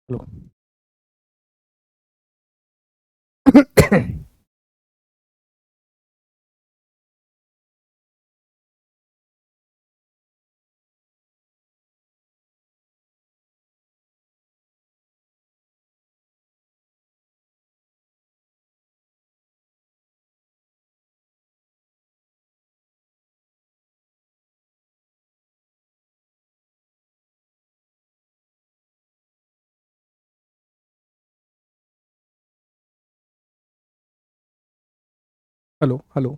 Hello. Hello hello.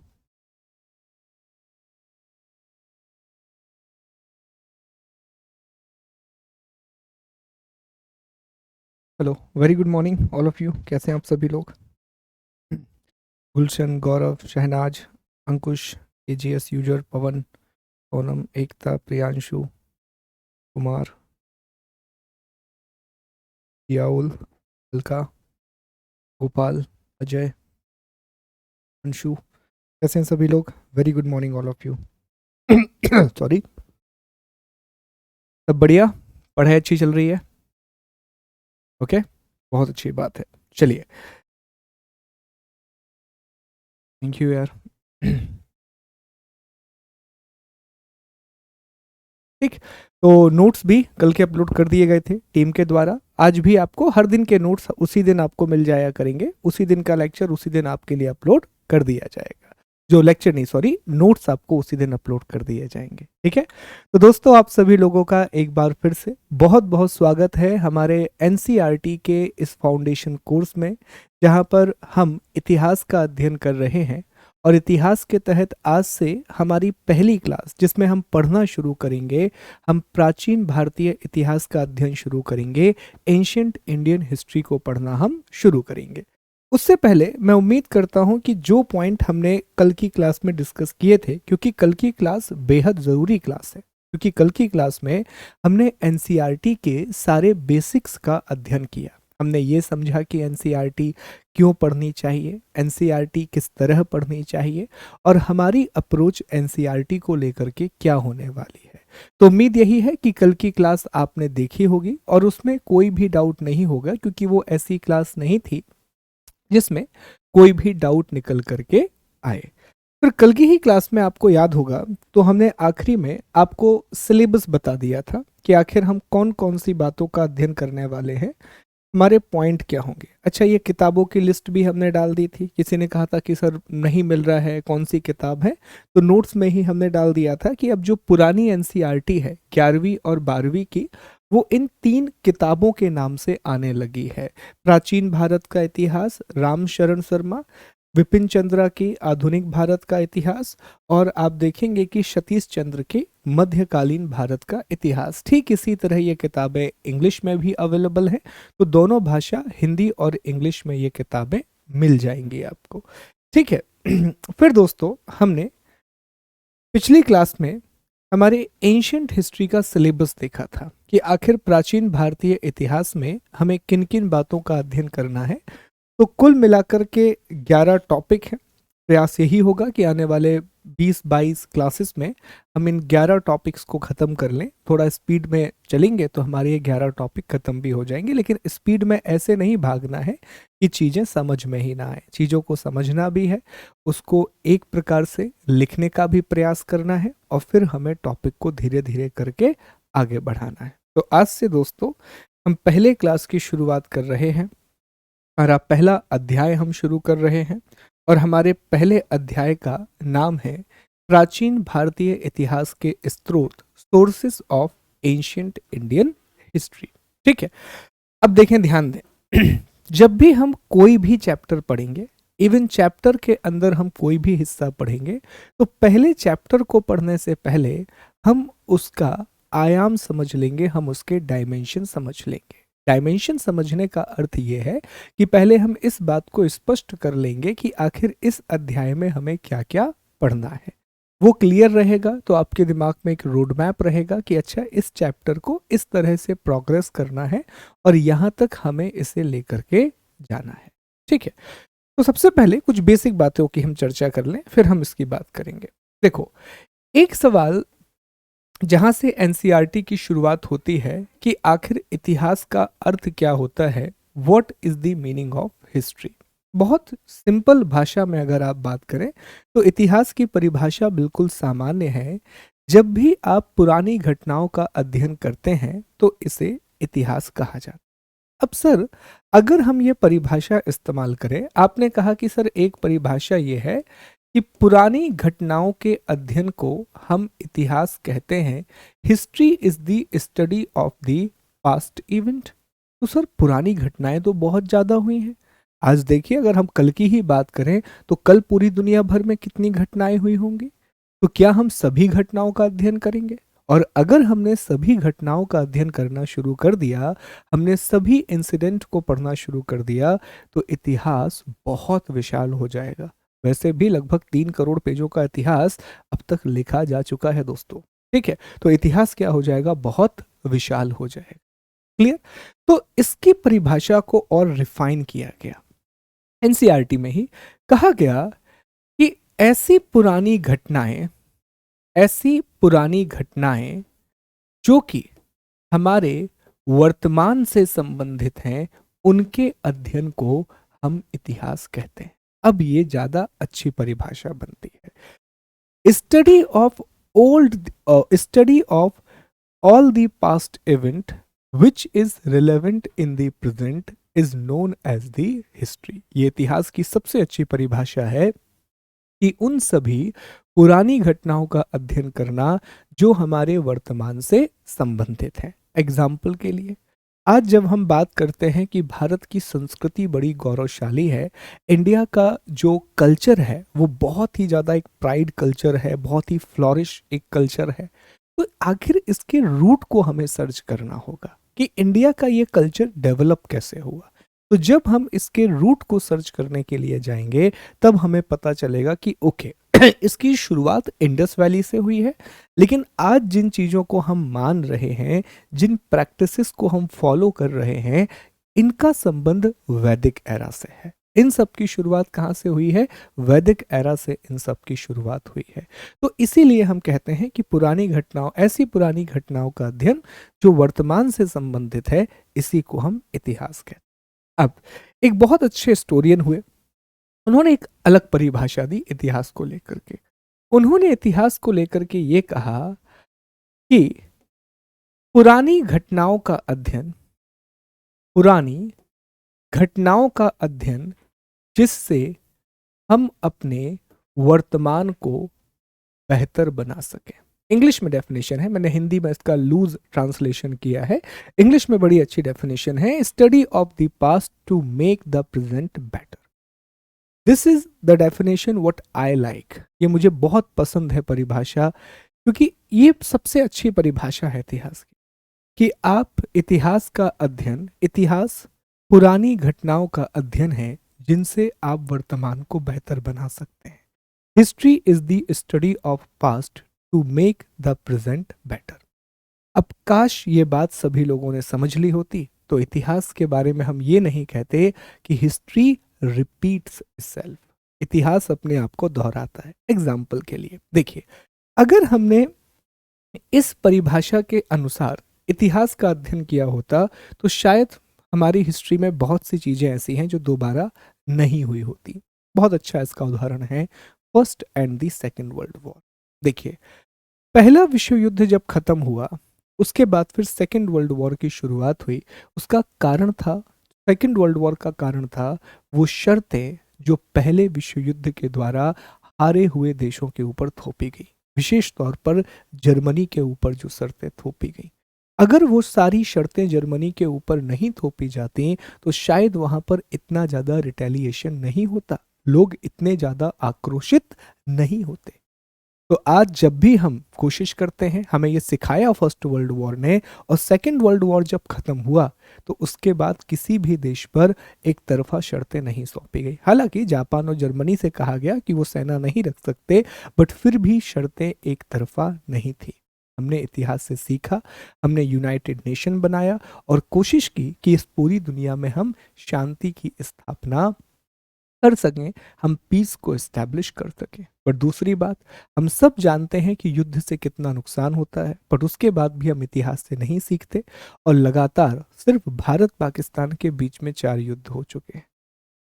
Hello, very good morning all of you. कैसे हैं आप सभी लोग? गुलशन, गौरव, शहनाज, अंकुश, एजीएस यूजर, पवन, सोनम, एकता, प्रियांशु, कुमार, जियाउल, अलका, गोपाल, अजय, अंशु। कैसे हैं सभी लोग? Very good morning all of you. Sorry. सब बढ़िया? पढ़ाई अच्छी चल रही है? ओके, बहुत अच्छी बात है। चलिए, थैंक यू यार। ठीक। तो नोट्स भी कल के अपलोड कर दिए गए थे टीम के द्वारा। आज भी आपको हर दिन के नोट्स उसी दिन आपको मिल जाया करेंगे। उसी दिन का लेक्चर उसी दिन आपके लिए अपलोड कर दिया जाएगा। जो लेक्चर नहीं, सॉरी, नोट्स आपको उसी दिन अपलोड कर दिए जाएंगे। ठीक है। तो दोस्तों, आप सभी लोगों का एक बार फिर से बहुत बहुत स्वागत है हमारे एनसीईआरटी के इस फाउंडेशन कोर्स में, जहां पर हम इतिहास का अध्ययन कर रहे हैं। और इतिहास के तहत आज से हमारी पहली क्लास, जिसमें हम पढ़ना शुरू करेंगे, हम प्राचीन भारतीय इतिहास का अध्ययन शुरू करेंगे। एंशियंट इंडियन हिस्ट्री को पढ़ना हम शुरू करेंगे। उससे पहले मैं उम्मीद करता हूं कि जो पॉइंट हमने कल की क्लास में डिस्कस किए थे, क्योंकि कल की क्लास बेहद ज़रूरी क्लास है, क्योंकि कल की क्लास में हमने एनसीईआरटी के सारे बेसिक्स का अध्ययन किया। हमने ये समझा कि एनसीईआरटी क्यों पढ़नी चाहिए, एनसीईआरटी किस तरह पढ़नी चाहिए, और हमारी अप्रोच एनसीईआरटी को लेकर के क्या होने वाली है। तो उम्मीद यही है कि कल की क्लास आपने देखी होगी और उसमें कोई भी डाउट नहीं होगा, क्योंकि वो ऐसी क्लास नहीं थी जिसमें कोई भी डाउट निकल करके आए। फिर कल की ही क्लास में आपको याद होगा तो हमने आखिरी में आपको सिलेबस बता दिया था कि आखिर हम कौन कौन सी बातों का अध्ययन करने वाले हैं, हमारे पॉइंट क्या होंगे। अच्छा, ये किताबों की लिस्ट भी हमने डाल दी थी। किसी ने कहा था कि सर नहीं मिल रहा है, कौन सी किताब है, तो नोट्स में ही हमने डाल दिया था कि अब जो पुरानी एनसीईआरटी है 11वीं और 12वीं की, वो इन 3 किताबों के नाम से आने लगी है। प्राचीन भारत का इतिहास, राम शरण शर्मा, विपिन चंद्रा की आधुनिक भारत का इतिहास, और आप देखेंगे कि सतीश चंद्र की मध्यकालीन भारत का इतिहास। ठीक इसी तरह ये किताबें इंग्लिश में भी अवेलेबल हैं। तो दोनों भाषा, हिंदी और इंग्लिश में ये किताबें मिल जाएंगी आपको। ठीक है। फिर दोस्तों, हमने पिछली क्लास में हमारे एंशियंट हिस्ट्री का सिलेबस देखा था कि आखिर प्राचीन भारतीय इतिहास में हमें किन किन बातों का अध्ययन करना है। तो कुल मिलाकर के 11 टॉपिक हैं। प्रयास यही होगा कि आने वाले 20-22 क्लासेस में हम इन 11 टॉपिक्स को ख़त्म कर लें। थोड़ा स्पीड में चलेंगे तो हमारे ये 11 टॉपिक ख़त्म भी हो जाएंगे, लेकिन स्पीड में ऐसे नहीं भागना है कि चीज़ें समझ में ही ना आए। चीज़ों को समझना भी है, उसको एक प्रकार से लिखने का भी प्रयास करना है, और फिर हमें टॉपिक को धीरे धीरे करके आगे बढ़ाना है। तो आज से दोस्तों हम पहले क्लास की शुरुआत कर रहे हैं, हमारा पहला अध्याय हम शुरू कर रहे हैं। और हमारे पहले अध्याय का नाम है प्राचीन भारतीय इतिहास के स्रोत, sources of ancient Indian history. ठीक है। अब देखें, ध्यान दें। जब भी हम कोई भी चैप्टर पढ़ेंगे, इवन चैप्टर के अंदर हम कोई भी हिस्सा पढ़ेंगे, तो पहले चैप्टर को पढ़ने से पहले हम उसका आयाम समझ लेंगे, हम उसके डायमेंशन समझ लेंगे। डायमेंशन समझने का अर्थ ये है कि पहले हम इस बात को स्पष्ट कर लेंगे कि आखिर इस अध्याय में हमें क्या क्या पढ़ना है। वो क्लियर रहेगा तो आपके दिमाग में एक रोड मैप रहेगा कि अच्छा, इस चैप्टर को इस तरह से प्रोग्रेस करना है और यहाँ तक हमें इसे लेकर के जाना है। ठीक है। तो सबसे पहले कुछ बेसिक बातों की हम चर्चा कर लें, फिर हम इसकी बात करेंगे। देखो, एक सवाल जहां से एनसीईआरटी की शुरुआत होती है कि आखिर इतिहास का अर्थ क्या होता है, what is the meaning of history. बहुत सिंपल भाषा में अगर आप बात करें तो इतिहास की परिभाषा बिल्कुल सामान्य है। जब भी आप पुरानी घटनाओं का अध्ययन करते हैं तो इसे इतिहास कहा जाता है। अब सर, अगर हम ये परिभाषा इस्तेमाल करें, आपने कहा कि सर एक परिभाषा ये है कि पुरानी घटनाओं के अध्ययन को हम इतिहास कहते हैं। History is the study of the past event. तो सर पुरानी घटनाएं तो बहुत ज्यादा हुई हैं। आज देखिए, अगर हम कल की ही बात करें तो कल पूरी दुनिया भर में कितनी घटनाएं हुई होंगी। तो क्या हम सभी घटनाओं का अध्ययन करेंगे? और अगर हमने सभी घटनाओं का अध्ययन करना शुरू कर दिया, हमने सभी इंसिडेंट को पढ़ना शुरू कर दिया, तो इतिहास बहुत विशाल हो जाएगा। वैसे भी लगभग 3 करोड़ पेजों का इतिहास अब तक लिखा जा चुका है दोस्तों। ठीक है, तो इतिहास क्या हो जाएगा, बहुत विशाल हो जाएगा। क्लियर? तो इसकी परिभाषा को और रिफाइन किया गया। एनसीईआरटी में ही कहा गया कि ऐसी पुरानी घटनाएं जो कि हमारे वर्तमान से संबंधित हैं, उनके अध्ययन को हम इतिहास कहते हैं। अब ये ज्यादा अच्छी परिभाषा बनती है। Study of all the past event which is relevant in the present is known as the history. ये इतिहास की सबसे अच्छी परिभाषा है कि उन सभी पुरानी घटनाओं का अध्ययन करना जो हमारे वर्तमान से संबंधित है। एग्जाम्पल के लिए, आज जब हम बात करते हैं कि भारत की संस्कृति बड़ी गौरवशाली है, इंडिया का जो कल्चर है वो बहुत ही ज़्यादा एक प्राइड कल्चर है, बहुत ही फ्लॉरिश एक कल्चर है, तो आखिर इसके रूट को हमें सर्च करना होगा कि इंडिया का ये कल्चर डेवलप कैसे हुआ। तो जब हम इसके रूट को सर्च करने के लिए जाएंगे तब हमें पता चलेगा कि ओके इसकी शुरुआत इंडस वैली से हुई है, लेकिन आज जिन चीज़ों को हम मान रहे हैं, जिन प्रैक्टिसेस को हम फॉलो कर रहे हैं, इनका संबंध वैदिक एरा से है। इन सब की शुरुआत कहाँ से हुई है? वैदिक एरा से इन सब की शुरुआत हुई है। तो इसीलिए हम कहते हैं कि ऐसी पुरानी घटनाओं का अध्ययन जो वर्तमान से संबंधित है, इसी को हम इतिहास कहते हैं। अब एक बहुत अच्छे हिस्टोरियन हुए, उन्होंने एक अलग परिभाषा दी इतिहास को लेकर के। उन्होंने इतिहास को लेकर के ये कहा कि पुरानी घटनाओं का अध्ययन जिससे हम अपने वर्तमान को बेहतर बना सकें। इंग्लिश में डेफिनेशन है, मैंने हिंदी में इसका लूज ट्रांसलेशन किया है। इंग्लिश में बड़ी अच्छी डेफिनेशन है, study of the past to make the present better. This is the definition what I like. ये मुझे बहुत पसंद है परिभाषा, क्योंकि ये सबसे अच्छी परिभाषा है इतिहास की कि इतिहास पुरानी घटनाओं का अध्ययन है जिनसे आप वर्तमान को बेहतर बना सकते हैं। History is the study of past to make the present better. अब काश ये बात सभी लोगों ने समझ ली होती, तो इतिहास के बारे में हम ये नहीं कहते कि हिस्ट्री रिपीट्स itself। इतिहास अपने आप को दोहराता है। एग्जाम्पल के लिए देखिए, अगर हमने इस परिभाषा के अनुसार इतिहास का अध्ययन किया होता तो शायद हमारी हिस्ट्री में बहुत सी चीजें ऐसी हैं जो दोबारा नहीं हुई होती। बहुत अच्छा इसका उदाहरण है first and the second world war. देखिए, पहला विश्व युद्ध जब खत्म हुआ, उसके बाद फिर सेकेंड वर्ल्ड वॉर की शुरुआत हुई। उसका कारण था, सेकेंड वर्ल्ड वॉर का कारण था वो शर्तें जो पहले विश्व युद्ध के द्वारा हारे हुए देशों के ऊपर थोपी गई, विशेष तौर पर जर्मनी के ऊपर जो शर्तें थोपी गई। अगर वो सारी शर्तें जर्मनी के ऊपर नहीं थोपी जाती तो शायद वहां पर इतना ज्यादा रिटेलिएशन नहीं होता, लोग इतने ज्यादा आक्रोशित नहीं होते। तो आज जब भी हम कोशिश करते हैं, हमें ये सिखाया फर्स्ट वर्ल्ड वॉर ने, और सेकेंड वर्ल्ड वॉर जब खत्म हुआ तो उसके बाद किसी भी देश पर एक तरफा शर्तें नहीं सौंपी गई। हालांकि जापान और जर्मनी से कहा गया कि वो सेना नहीं रख सकते, बट फिर भी शर्तें एक तरफा नहीं थी। हमने इतिहास से सीखा, हमने यूनाइटेड नेशन बनाया और कोशिश की कि इस पूरी दुनिया में हम शांति की स्थापना कर सकें, हम पीस को एस्टैब्लिश कर सकें। पर दूसरी बात, हम सब जानते हैं कि युद्ध से कितना नुकसान होता है, पर उसके बाद भी हम इतिहास से नहीं सीखते और लगातार सिर्फ भारत पाकिस्तान के बीच में 4 युद्ध हो चुके हैं।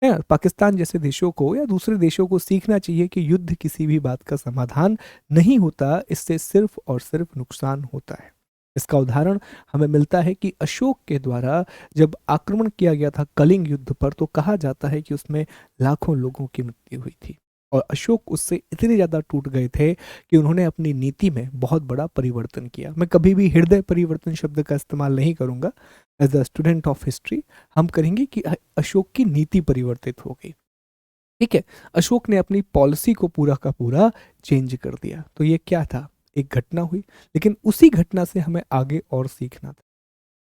है, पाकिस्तान जैसे देशों को या दूसरे देशों को सीखना चाहिए कि युद्ध किसी भी बात का समाधान नहीं होता, इससे सिर्फ और सिर्फ नुकसान होता है। इसका उदाहरण हमें मिलता है कि अशोक के द्वारा जब आक्रमण किया गया था कलिंग युद्ध पर, तो कहा जाता है कि उसमें लाखों लोगों की मृत्यु हुई थी और अशोक उससे इतने ज्यादा टूट गए थे कि उन्होंने अपनी नीति में बहुत बड़ा परिवर्तन किया। मैं कभी भी हृदय परिवर्तन शब्द का इस्तेमाल नहीं करूंगा, as a student of history हम करेंगे कि अशोक की नीति परिवर्तित हो गई। ठीक है, अशोक ने अपनी पॉलिसी को पूरा का पूरा चेंज कर दिया। तो ये क्या था, एक घटना हुई, लेकिन उसी घटना से हमें आगे और सीखना था,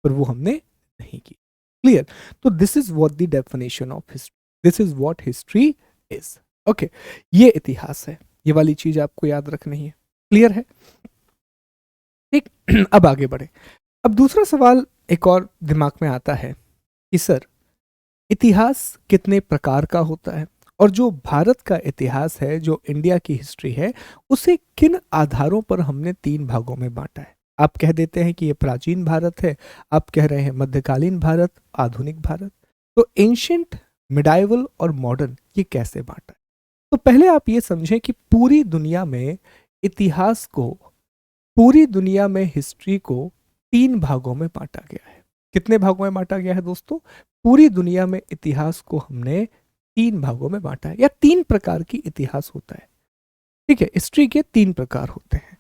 पर वो हमने नहीं की। क्लियर? तो this is what the definition of history, this is what history is. Okay, ये इतिहास है, ये वाली चीज आपको याद रखनी है। क्लियर है? ठीक। अब आगे बढ़े। अब दूसरा सवाल एक और दिमाग में आता है कि सर, इतिहास कितने प्रकार का होता है, और जो भारत का इतिहास है, जो इंडिया की हिस्ट्री है, उसे किन आधारों पर हमने 3 भागों में बांटा है। आप कह देते हैं कि ये प्राचीन भारत है, आप कह रहे हैं मध्यकालीन भारत, आधुनिक भारत। तो एंशियंट, मिडाइवल और मॉडर्न, ये कैसे बांटा है? तो पहले आप ये समझें कि पूरी दुनिया में इतिहास को, पूरी दुनिया में हिस्ट्री को 3 भागों में बांटा गया है। कितने भागों में बांटा गया है दोस्तों? पूरी दुनिया में इतिहास को हमने 3 भागों में बांटा है, या 3 प्रकार की इतिहास होता है। ठीक है, हिस्ट्री के 3 प्रकार होते हैं,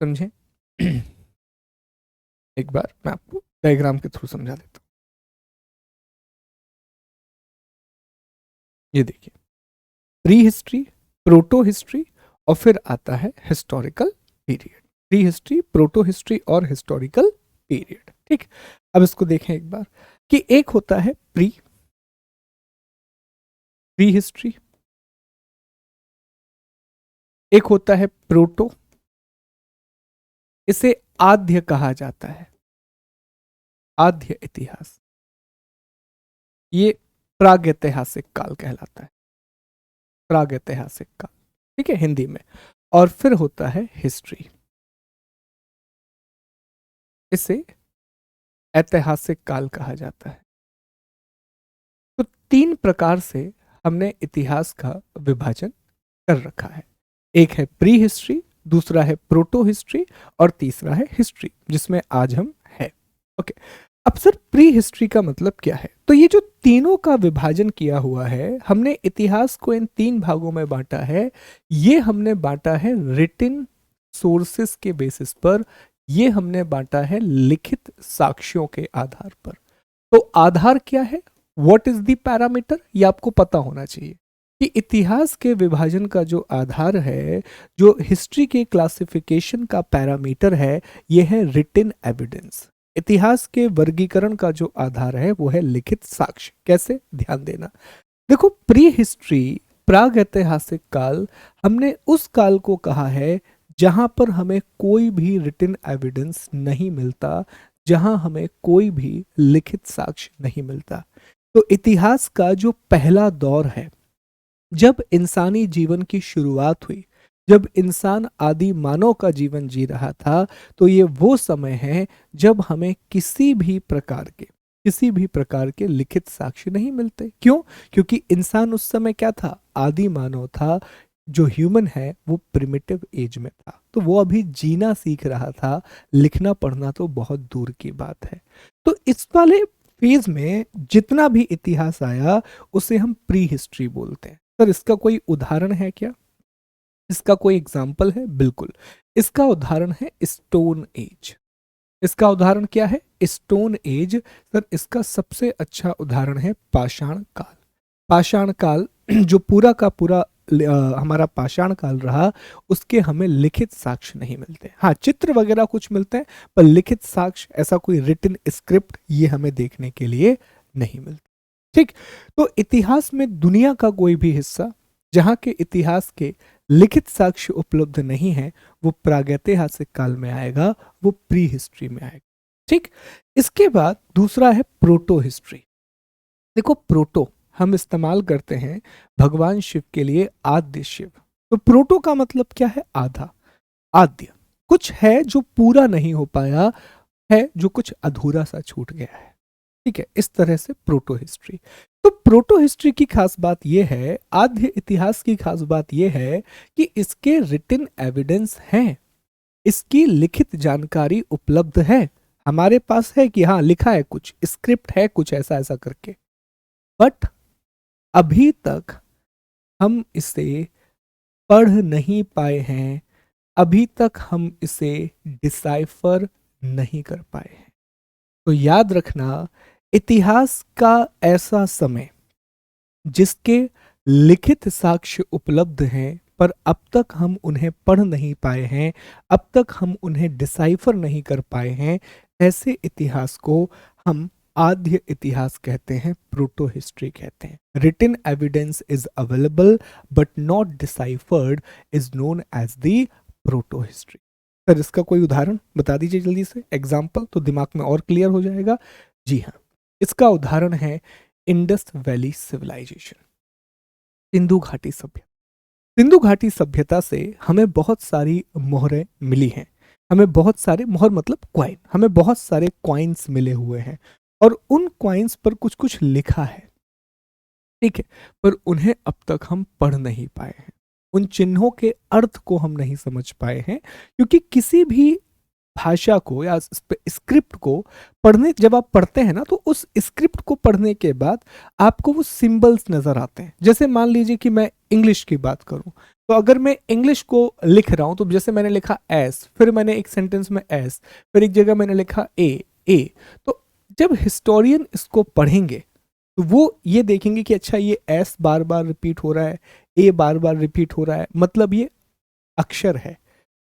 समझे? एक बार मैं आपको डायग्राम के थ्रू समझा देता हूँ। ये देखिए, प्री हिस्ट्री, प्रोटो हिस्ट्री और फिर आता है historical period. Pre history, proto history और हिस्टोरिकल पीरियड। ठीक, अब इसको देखें एक बार कि एक होता है प्री, प्री हिस्ट्री, एक होता है प्रोटो, इसे आद्य कहा जाता है, आद्य इतिहास, ये प्रागैतिहासिक काल कहलाता है, प्रागैतिहासिक काल। ठीक है, हिंदी में। और फिर होता है हिस्ट्री, इसे ऐतिहासिक काल कहा जाता है। तो 3 प्रकार से हमने इतिहास का विभाजन कर रखा है। एक है प्री हिस्ट्री, दूसरा है प्रोटो हिस्ट्री और तीसरा है हिस्ट्री, जिसमें आज हम हैं। ओके, अब सर प्री हिस्ट्री का मतलब क्या है? तो ये जो तीनों का विभाजन किया हुआ है, हमने इतिहास को इन 3 भागों में बांटा है। ये हमने बांटा है रिटिन सोर्सेस के बेसिस पर, ये हमने बांटा है लिखित साक्ष्यों के आधार पर। तो आधार क्या है, व्हाट इज द पैरामीटर, ये आपको पता होना चाहिए कि इतिहास के विभाजन का जो आधार है, जो हिस्ट्री के क्लासिफिकेशन का पैरामीटर है, ये है रिटिन एविडेंस। इतिहास के वर्गीकरण का जो आधार है वो है लिखित साक्ष्य। कैसे, ध्यान देना। देखो, प्री हिस्ट्री, प्राग ऐतिहासिक काल, हमने उस काल को कहा है जहां पर हमें कोई भी रिटिन एविडेंस नहीं मिलता, जहां हमें कोई भी लिखित साक्ष्य नहीं मिलता। तो इतिहास का जो पहला दौर है, जब इंसानी जीवन की शुरुआत हुई, जब इंसान आदि मानव का जीवन जी रहा था, तो ये वो समय है जब हमें किसी भी प्रकार के लिखित साक्ष्य नहीं मिलते। क्यों? क्योंकि इंसान उस समय क्या था, आदि मानव था। जो ह्यूमन है वो प्रिमिटिव एज में था, तो वो अभी जीना सीख रहा था, लिखना पढ़ना तो बहुत दूर की बात है। तो इस वाले फेज में जितना भी इतिहास आया, उसे हम प्री हिस्ट्री बोलते हैं। सर, इसका कोई उदाहरण है क्या? इसका कोई एग्जाम्पल है? बिल्कुल, इसका उदाहरण है स्टोन एज। इसका उदाहरण क्या है? Stone age. सर, इसका सबसे अच्छा उदाहरण है पाषाण काल। पाषाण काल जो पूरा का पूरा हमारा पाषाण काल रहा, उसके हमें लिखित साक्ष्य नहीं मिलते। हाँ, चित्र वगैरह कुछ मिलते हैं, पर लिखित साक्ष्य, ऐसा कोई रिटन स्क्रिप्ट, ये हमें देखने के लिए नहीं मिलता। ठीक, तो इतिहास में दुनिया का कोई भी हिस्सा जहां के इतिहास के लिखित साक्ष्य उपलब्ध नहीं है, वो प्रागैतिहासिक काल में आएगा, वो प्री हिस्ट्री में आएगा। ठीक, इसके बाद दूसरा है प्रोटो हिस्ट्री। देखो, प्रोटो हम इस्तेमाल करते हैं भगवान शिव के लिए आद्य शिव। तो प्रोटो का मतलब क्या है? आधा, आद्य। कुछ है जो पूरा नहीं हो पाया है, जो कुछ अधूरा सा छूट गया है। ठीक है, इस तरह से प्रोटो हिस्ट्री। तो प्रोटो हिस्ट्री की खास बात यह है, आद्य इतिहास की खास बात यह है कि इसके रिटन एविडेंस हैं, इसकी लिखित जानकारी उपलब्ध है, हमारे पास है कि हाँ लिखा है, कुछ स्क्रिप्ट है, कुछ ऐसा ऐसा करके। बट अभी तक हम इसे पढ़ नहीं पाए हैं, अभी तक हम इसे डिसाइफर नहीं कर पाए हैं। तो याद रखना, इतिहास का ऐसा समय जिसके लिखित साक्ष्य उपलब्ध हैं पर अब तक हम उन्हें पढ़ नहीं पाए हैं, अब तक हम उन्हें डिसाइफर नहीं कर पाए हैं, ऐसे इतिहास को हम आद्य इतिहास कहते हैं, प्रोटो हिस्ट्री कहते हैं। Written evidence is available but not deciphered is known as the proto history. Sir इसका कोई उदाहरण बता दीजिए जल्दी से, एग्जाम्पल, तो दिमाग में और क्लियर हो जाएगा। जी हाँ, इसका उदाहरण है इंडस वैली सिविलाइजेशन, सिंधु घाटी सभ्यता। सिंधु घाटी सभ्यता से हमें बहुत सारी मोहरें मिली हैं, हमें बहुत सारे मोहर मतलब क्वाइन, हमें बहुत सारे क्वाइंस मिले हुए हैं और उन क्वाइंस पर कुछ कुछ लिखा है, ठीक है, पर उन्हें अब तक हम पढ़ नहीं पाए हैं, उन चिन्हों के अर्थ को हम नहीं समझ पाए हैं, क्योंकि किसी भी भाषा को या स्क्रिप्ट को पढ़ने, जब आप पढ़ते हैं ना, तो उस स्क्रिप्ट को पढ़ने के बाद आपको वो सिंबल्स नजर आते हैं। जैसे मान लीजिए कि मैं इंग्लिश की बात करूं, तो अगर मैं इंग्लिश को लिख रहा हूं, तो जैसे मैंने लिखा एस, फिर मैंने एक सेंटेंस में एस, फिर एक जगह मैंने लिखा ए, तो जब हिस्टोरियन इसको पढ़ेंगे तो वो ये देखेंगे कि अच्छा ये एस बार बार रिपीट हो रहा है, ए बार बार रिपीट हो रहा है, मतलब ये अक्षर है,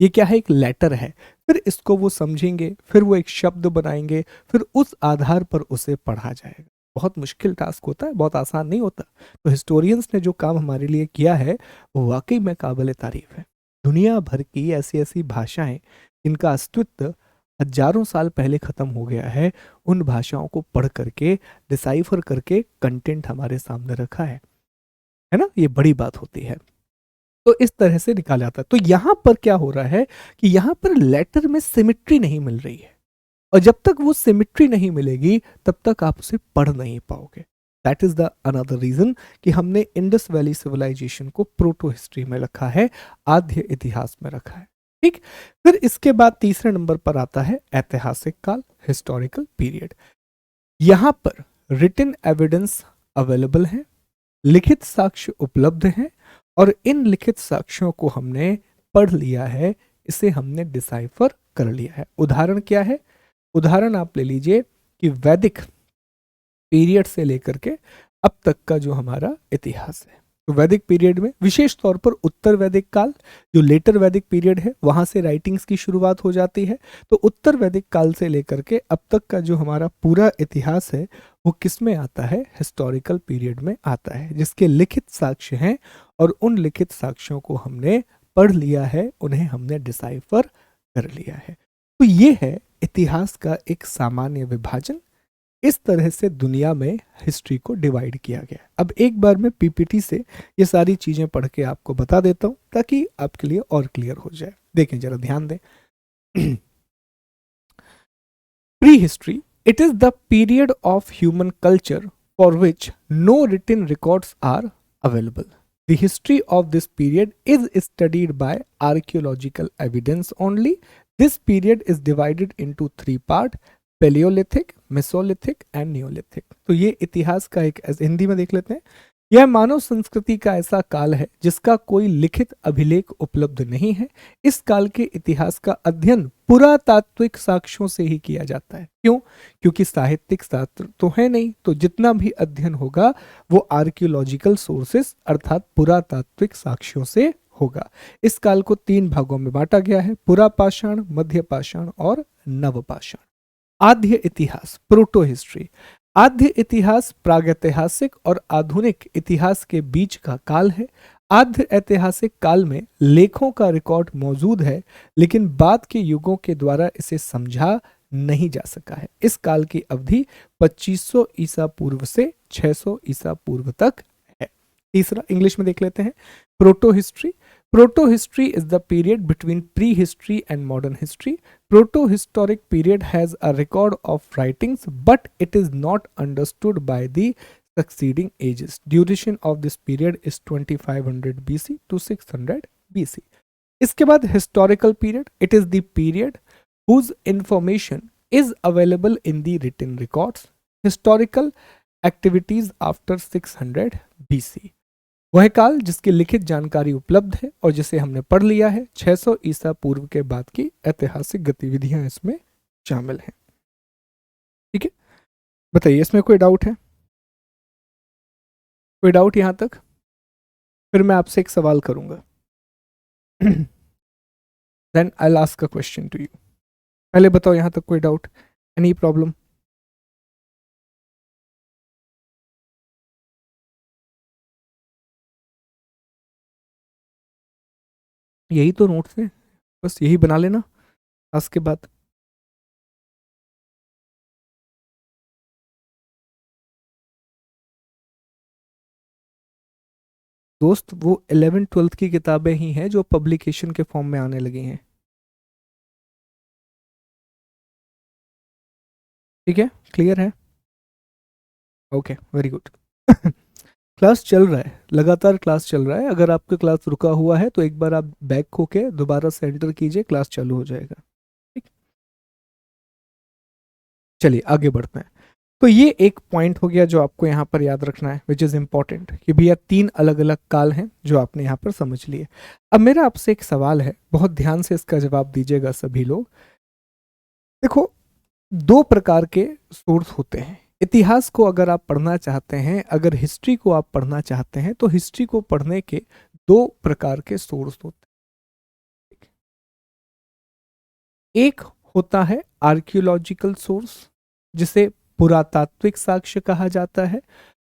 ये क्या है, एक लेटर है। फिर इसको वो समझेंगे, फिर वो एक शब्द बनाएंगे, फिर उस आधार पर उसे पढ़ा जाएगा। बहुत मुश्किल टास्क होता है, बहुत आसान नहीं होता। तो हिस्टोरियंस ने जो काम हमारे लिए किया है वो वाकई में काबिल तारीफ है। दुनिया भर की ऐसी ऐसी भाषाएं जिनका अस्तित्व हजारों साल पहले खत्म हो गया है, उन भाषाओं को पढ़ करके, डिसाइफर करके कंटेंट हमारे सामने रखा है ना, ये बड़ी बात होती है। तो इस तरह से निकाला जाता है। तो यहां पर क्या हो रहा है कि यहां पर लेटर में सिमिट्री नहीं मिल रही है, और जब तक वो सिमिट्री नहीं मिलेगी तब तक आप उसे पढ़ नहीं पाओगे। That is the another reason कि हमने इंडस वैली सिविलाइजेशन को प्रोटो हिस्ट्री में रखा है, आद्य इतिहास में रखा है। ठीक, फिर इसके बाद तीसरे नंबर पर आता है ऐतिहासिक काल, हिस्टोरिकल पीरियड। यहां पर रिटन एविडेंस अवेलेबल है, लिखित साक्ष्य उपलब्ध हैं, और इन लिखित साक्ष्यों को हमने पढ़ लिया है, इसे हमने डिसाइफर कर लिया है। उदाहरण क्या है? उदाहरण आप ले लीजिए कि वैदिक पीरियड से लेकर के अब तक का जो हमारा इतिहास है, तो वैदिक पीरियड में विशेष तौर पर उत्तर वैदिक काल, जो लेटर वैदिक पीरियड है, वहां से राइटिंग्स की शुरुआत हो जाती है। तो उत्तर वैदिक काल से लेकर के अब तक का जो हमारा पूरा इतिहास है वो किस में आता है? हिस्टोरिकल पीरियड में आता है, जिसके लिखित साक्ष्य हैं, और उन लिखित साक्ष्यों को हमने पढ़ लिया है, उन्हें हमने डिसाइफर कर लिया है। तो ये है इतिहास का एक सामान्य विभाजन। इस तरह से दुनिया में हिस्ट्री को डिवाइड किया गया। अब एक बार मैं पीपीटी से ये सारी चीजें पढ़ के आपको बता देता हूं ताकि आपके लिए और क्लियर हो जाए। देखें जरा, ध्यान दें। Pre history, it is the period of human culture for which no written records are available. The history of this period is studied by archaeological evidence only. This period is divided into three parts: Paleolithic, Mesolithic and Neolithic. तो ये इतिहास का एक, हिंदी में देख लेते हैं। यह मानव संस्कृति का ऐसा काल है जिसका कोई लिखित अभिलेख उपलब्ध नहीं है। इस काल के इतिहास का अध्ययन पुरातात्विक साक्ष्यों से ही किया जाता है। क्यों? क्योंकि साहित्यिक शास्त्र तो है नहीं, तो जितना भी अध्ययन होगा वो आर्कियोलॉजिकल सोर्सेस अर्थात पुरातात्विक साक्ष्यों से होगा। इस काल को तीन भागों में बांटा गया है: पुरापाषाण, मध्यपाषाण और नवपाषाण। आद्य इतिहास, प्रोटो हिस्ट्री। आद्य इतिहास प्रागैतिहासिक और आधुनिक इतिहास के बीच का काल है। आद्य ऐतिहासिक काल में लेखों का रिकॉर्ड मौजूद है, लेकिन बाद के युगों के द्वारा इसे समझा नहीं जा सका है। इस काल की अवधि 2500 ईसा पूर्व से 600 ईसा पूर्व तक है। तीसरा इंग्लिश में देख लेते हैं, proto history. Proto history is the period between prehistory and modern history. Proto-historic period has a record of writings, but it is not understood by the succeeding ages. Duration of this period is 2500 BC to 600 BC. इसके बाद historical period. It is the period whose information is available in the written records. Historical activities after 600 BC. वह काल जिसकी लिखित जानकारी उपलब्ध है और जिसे हमने पढ़ लिया है। 600 ईसा पूर्व के बाद की ऐतिहासिक गतिविधियां इसमें शामिल हैं। ठीक है, बताइए इसमें कोई डाउट है? कोई डाउट यहां तक? फिर मैं आपसे एक सवाल करूंगा। Then I will ask a question to you. पहले बताओ यहां तक कोई डाउट, एनी प्रॉब्लम? यही तो नोट्स है, बस यही बना लेना आज के बाद। दोस्त वो 11th-12th की किताबें ही हैं जो पब्लिकेशन के फॉर्म में आने लगी हैं। ठीक है, क्लियर है? Okay, very good. क्लास चल रहा है, लगातार क्लास चल रहा है। अगर आपका क्लास रुका हुआ है तो एक बार आप बैक होके दोबारा से एंटर कीजिए, क्लास चालू हो जाएगा। ठीक, चलिए आगे बढ़ते हैं। तो ये एक पॉइंट हो गया जो आपको यहाँ पर याद रखना है, विच इज़ इम्पॉर्टेंट, कि भैया 3 अलग अलग काल हैं जो आपने यहाँ पर समझ लिए। अब मेरा आपसे एक सवाल है, बहुत ध्यान से इसका जवाब दीजिएगा सभी लोग। देखो, 2 प्रकार के सोर्स होते हैं। इतिहास को अगर आप पढ़ना चाहते हैं, अगर हिस्ट्री को आप पढ़ना चाहते हैं, तो हिस्ट्री को पढ़ने के 2 प्रकार के सोर्स होते हैं। एक होता है आर्कियोलॉजिकल सोर्स, जिसे पुरातात्विक साक्ष्य कहा जाता है,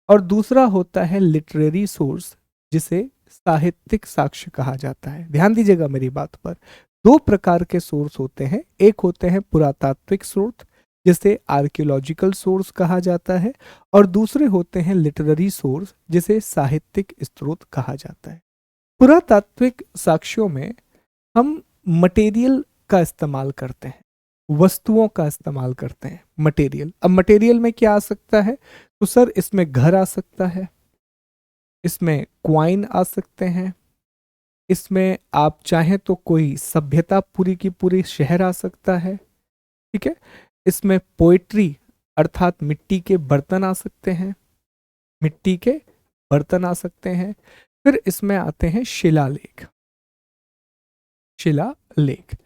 और दूसरा होता है लिटरेरी सोर्स, जिसे साहित्यिक साक्ष्य कहा जाता है। ध्यान दीजिएगा मेरी बात पर। 2 प्रकार के सोर्स होते हैं, एक होते हैं पुरातात्विक स्रोत, जिसे आर्कियोलॉजिकल सोर्स कहा जाता है, और दूसरे होते हैं लिटरेरी सोर्स, जिसे साहित्यिक स्रोत कहा जाता है। पुरातात्विक साक्ष्यों में हम मटेरियल का इस्तेमाल करते हैं, वस्तुओं का इस्तेमाल करते हैं। मटेरियल, अब मटेरियल में क्या आ सकता है? तो सर इसमें घर आ सकता है, इसमें क्वाइन आ सकते हैं, इसमें आप चाहें तो कोई सभ्यता पूरी की पूरी शहर आ सकता है। ठीक है, इसमें पोएट्री अर्थात मिट्टी के बर्तन आ सकते हैं, मिट्टी के बर्तन आ सकते हैं। फिर इसमें आते हैं शिलालेख, शिलालेख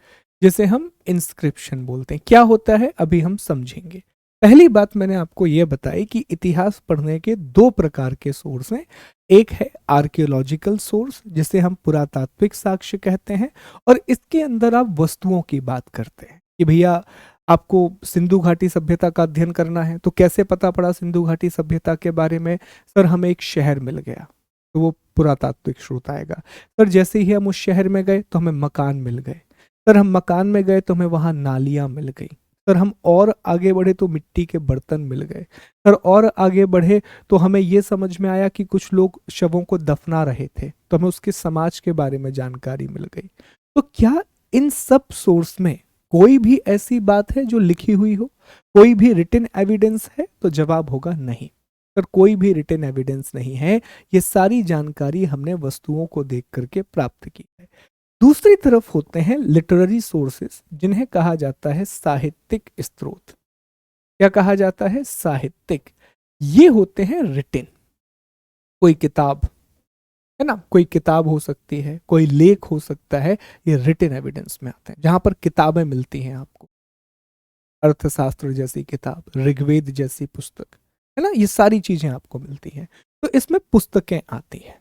जिसे हम इंस्क्रिप्शन बोलते हैं। क्या होता है अभी हम समझेंगे। पहली बात मैंने आपको यह बताई कि इतिहास पढ़ने के 2 प्रकार के सोर्स हैं। एक है आर्कियोलॉजिकल सोर्स, जिसे हम पुरातात्विक साक्ष्य कहते हैं, और इसके अंदर आप वस्तुओं की बात करते हैं कि भैया आपको सिंधु घाटी सभ्यता का अध्ययन करना है, तो कैसे पता पड़ा सिंधु घाटी सभ्यता के बारे में? सर हमें एक शहर मिल गया, तो वो पुरातात्विक स्रोत आएगा। सर जैसे ही हम उस शहर में गए तो हमें मकान मिल गए, सर हम मकान में गए तो हमें वहां नालियां मिल गई, सर हम और आगे बढ़े तो मिट्टी के बर्तन मिल गए, सर और आगे बढ़े तो हमें ये समझ में आया कि कुछ लोग शवों को दफना रहे थे, तो हमें उसके समाज के बारे में जानकारी मिल गई। तो क्या इन सब सोर्स में कोई भी ऐसी बात है जो लिखी हुई हो? कोई भी रिटन एविडेंस है? तो जवाब होगा नहीं सर, कोई भी रिटन एविडेंस नहीं है। ये सारी जानकारी हमने वस्तुओं को देख करके प्राप्त की है। दूसरी तरफ होते हैं लिटरेरी सोर्सेस, जिन्हें कहा जाता है साहित्यिक स्रोत। क्या कहा जाता है? साहित्यिक। ये होते हैं रिटन, कोई किताब है ना, कोई किताब हो सकती है, कोई लेख हो सकता है, ये रिटन एविडेंस में आते हैं। जहां पर किताबें मिलती हैं आपको, अर्थशास्त्र जैसी किताब, ऋग्वेद जैसी पुस्तक, है ना, ये सारी चीजें आपको मिलती हैं, तो इसमें पुस्तकें आती हैं।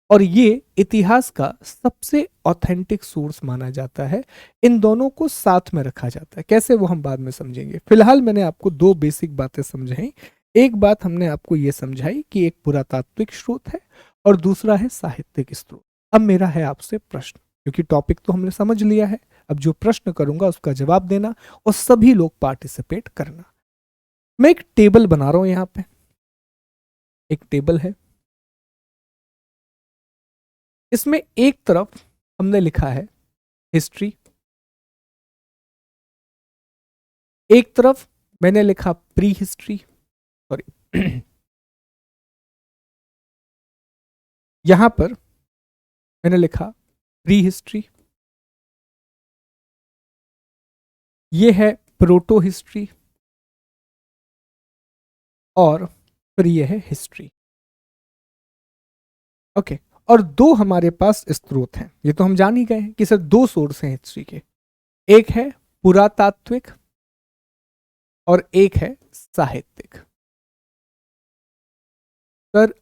और ये इतिहास का सबसे ऑथेंटिक सोर्स माना जाता है। इन दोनों को साथ में रखा जाता है। कैसे, वो हम बाद में समझेंगे। फिलहाल मैंने आपको 2 बेसिक बातें समझाई। एक बात हमने आपको ये समझाई कि एक पुरातात्विक स्रोत है और दूसरा है साहित्यिक स्रोत। अब मेरा है आपसे प्रश्न, क्योंकि टॉपिक तो हमने समझ लिया है। अब जो प्रश्न करूंगा उसका जवाब देना और सभी लोग पार्टिसिपेट करना। मैं एक टेबल बना रहा हूं यहां पे, एक टेबल है, इसमें एक तरफ हमने लिखा है हिस्ट्री, एक तरफ मैंने लिखा प्री हिस्ट्री, सॉरी यहां पर मैंने लिखा प्री हिस्ट्री, ये है प्रोटो हिस्ट्री, और फिर ये है हिस्ट्री। ओके, और दो हमारे पास स्रोत हैं, ये तो हम जान ही गए हैं कि सर दो सोर्स हैं हिस्ट्री के, एक है पुरातात्विक और एक है साहित्यिक। सर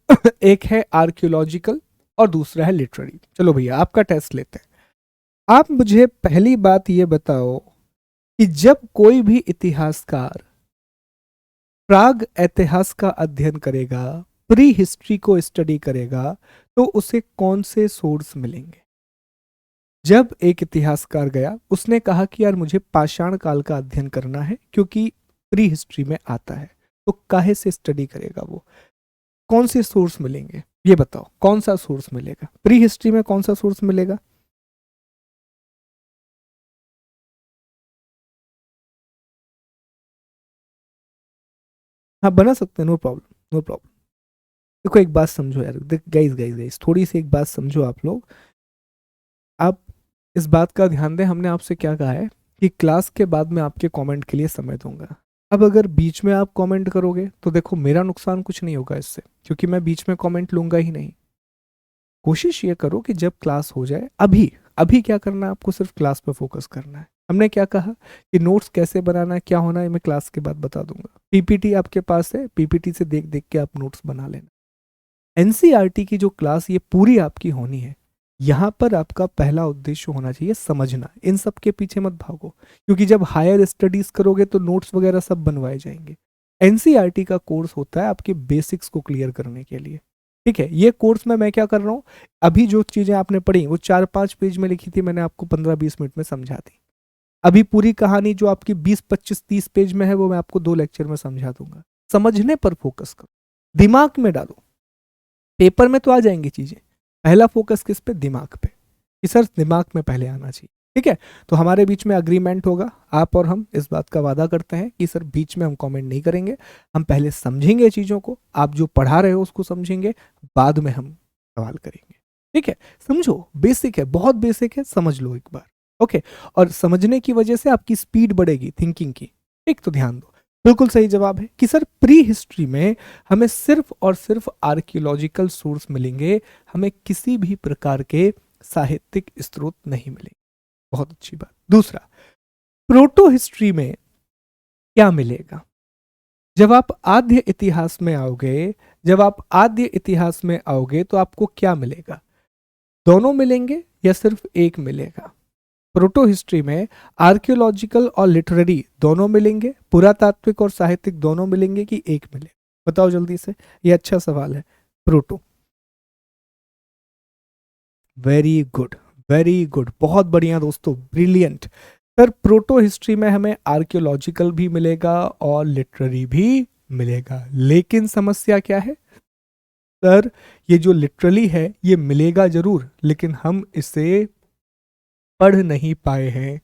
एक है आर्कियोलॉजिकल और दूसरा है लिटरेरी। चलो भैया आपका टेस्ट लेते हैं। आप मुझे पहली बात ये बताओ कि जब कोई भी इतिहासकार प्राग इतिहास का अध्ययन करेगा, प्री हिस्ट्री को स्टडी करेगा, तो उसे कौन से सोर्स मिलेंगे? जब एक इतिहासकार गया, उसने कहा कि यार मुझे पाषाण काल का अध्ययन करना है क्योंकि प्री हिस्ट्री में आता है, तो काहे से स्टडी करेगा वो? कौन से सोर्स मिलेंगे ये बताओ, कौन सा सोर्स मिलेगा प्री हिस्ट्री में? कौन सा सोर्स मिलेगा? हाँ बना सकते हैं, नो प्रॉब्लम, नो प्रॉब्लम। देखो एक बात समझो यार, गाइस गाइस गाइस थोड़ी सी एक बात समझो आप लोग। आप इस बात का ध्यान दें, हमने आपसे क्या कहा है कि क्लास के बाद में आपके कमेंट के लिए समय दूंगा। अब अगर बीच में आप कमेंट करोगे तो देखो मेरा नुकसान कुछ नहीं होगा इससे, क्योंकि मैं बीच में कमेंट लूंगा ही नहीं। कोशिश ये करो कि जब क्लास हो जाए, अभी अभी क्या करना है आपको, सिर्फ क्लास पे फोकस करना है। हमने क्या कहा कि नोट्स कैसे बनाना है, क्या होना है, मैं क्लास के बाद बता दूंगा। पीपीटी आपके पास है, पीपीटी से देख देख के आप नोट्स बना लेना। एनसीईआरटी की जो क्लास ये पूरी आपकी होनी है, यहाँ पर आपका पहला उद्देश्य होना चाहिए समझना। इन सब के पीछे मत भागो, क्योंकि जब हायर स्टडीज करोगे तो नोट्स वगैरह सब बनवाए जाएंगे। एनसीईआरटी का कोर्स होता है आपके बेसिक्स को क्लियर करने के लिए। ठीक है, ये कोर्स में मैं क्या कर रहा हूँ, अभी जो चीजें आपने पढ़ी वो 4-5 पेज में लिखी थी, मैंने आपको 15-20 मिनट में समझा दी। अभी पूरी कहानी जो आपकी 20-25-30 पेज में है वो मैं आपको 2 लेक्चर में समझा दूंगा। समझने पर फोकस करो, दिमाग में डालो। पेपर में तो आ जाएंगी चीजें, पहला फोकस किस पे? दिमाग पे, कि सर दिमाग में पहले आना चाहिए। ठीक है, तो हमारे बीच में अग्रीमेंट होगा, आप और हम इस बात का वादा करते हैं कि सर बीच में हम कमेंट नहीं करेंगे, हम पहले समझेंगे चीजों को, आप जो पढ़ा रहे हो उसको समझेंगे, बाद में हम सवाल करेंगे। ठीक है, समझो, बेसिक है, बहुत बेसिक है, समझ लो एक बार। ओके, और समझने की वजह से आपकी स्पीड बढ़ेगी थिंकिंग की। एक तो ध्यान दो, बिल्कुल सही जवाब है कि सर प्री हिस्ट्री में हमें सिर्फ और सिर्फ आर्कियोलॉजिकल सोर्स मिलेंगे, हमें किसी भी प्रकार के साहित्यिक स्रोत नहीं मिलेंगे। बहुत अच्छी बात। दूसरा, प्रोटो हिस्ट्री में क्या मिलेगा? जब आप आद्य इतिहास में आओगे, जब आप आद्य इतिहास में आओगे तो आपको क्या मिलेगा? दोनों मिलेंगे या सिर्फ एक मिलेगा? प्रोटो हिस्ट्री में आर्कियोलॉजिकल और लिटरेरी दोनों मिलेंगे, पुरातात्विक और साहित्यिक दोनों मिलेंगे, कि एक मिले? बताओ जल्दी से, ये अच्छा सवाल है। Proto, very good, very good, बहुत बढ़िया दोस्तों, ब्रिलियंट। सर प्रोटो हिस्ट्री में हमें आर्कियोलॉजिकल भी मिलेगा और लिटरेरी भी मिलेगा, लेकिन समस्या क्या है सर? ये जो लिटरली है ये मिलेगा जरूर, लेकिन हम इसे पढ़ नहीं पाए हैं,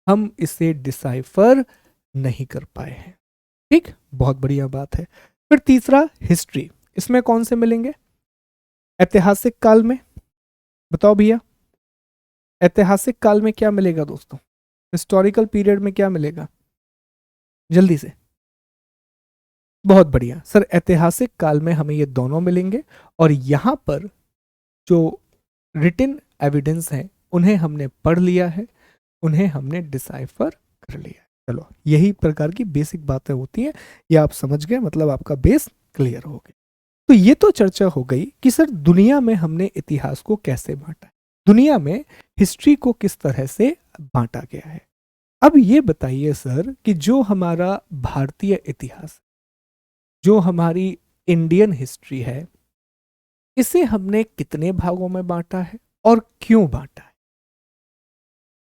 हम इसे डिसाइफर नहीं कर पाए हैं। ठीक, बहुत बढ़िया बात है। फिर तीसरा, हिस्ट्री, इसमें कौन से मिलेंगे? ऐतिहासिक काल में, बताओ भैया, ऐतिहासिक काल में क्या मिलेगा दोस्तों? हिस्टोरिकल पीरियड में क्या मिलेगा? जल्दी से, बहुत बढ़िया सर, ऐतिहासिक काल में हमें ये दोनों मिलेंगे, और यहां पर जो रिटन एविडेंस हैं उन्हें हमने पढ़ लिया है, उन्हें हमने डिसाइफर कर लिया है। चलो, यही प्रकार की बेसिक बातें होती हैं, ये आप समझ गए, मतलब आपका बेस क्लियर हो गया। तो ये तो चर्चा हो गई कि सर दुनिया में हमने इतिहास को कैसे बांटा है, दुनिया में हिस्ट्री को किस तरह से बांटा गया है। अब ये बताइए सर कि जो हमारा भारतीय इतिहास, जो हमारी इंडियन हिस्ट्री है, इसे हमने कितने भागों में बांटा है और क्यों बांटा है?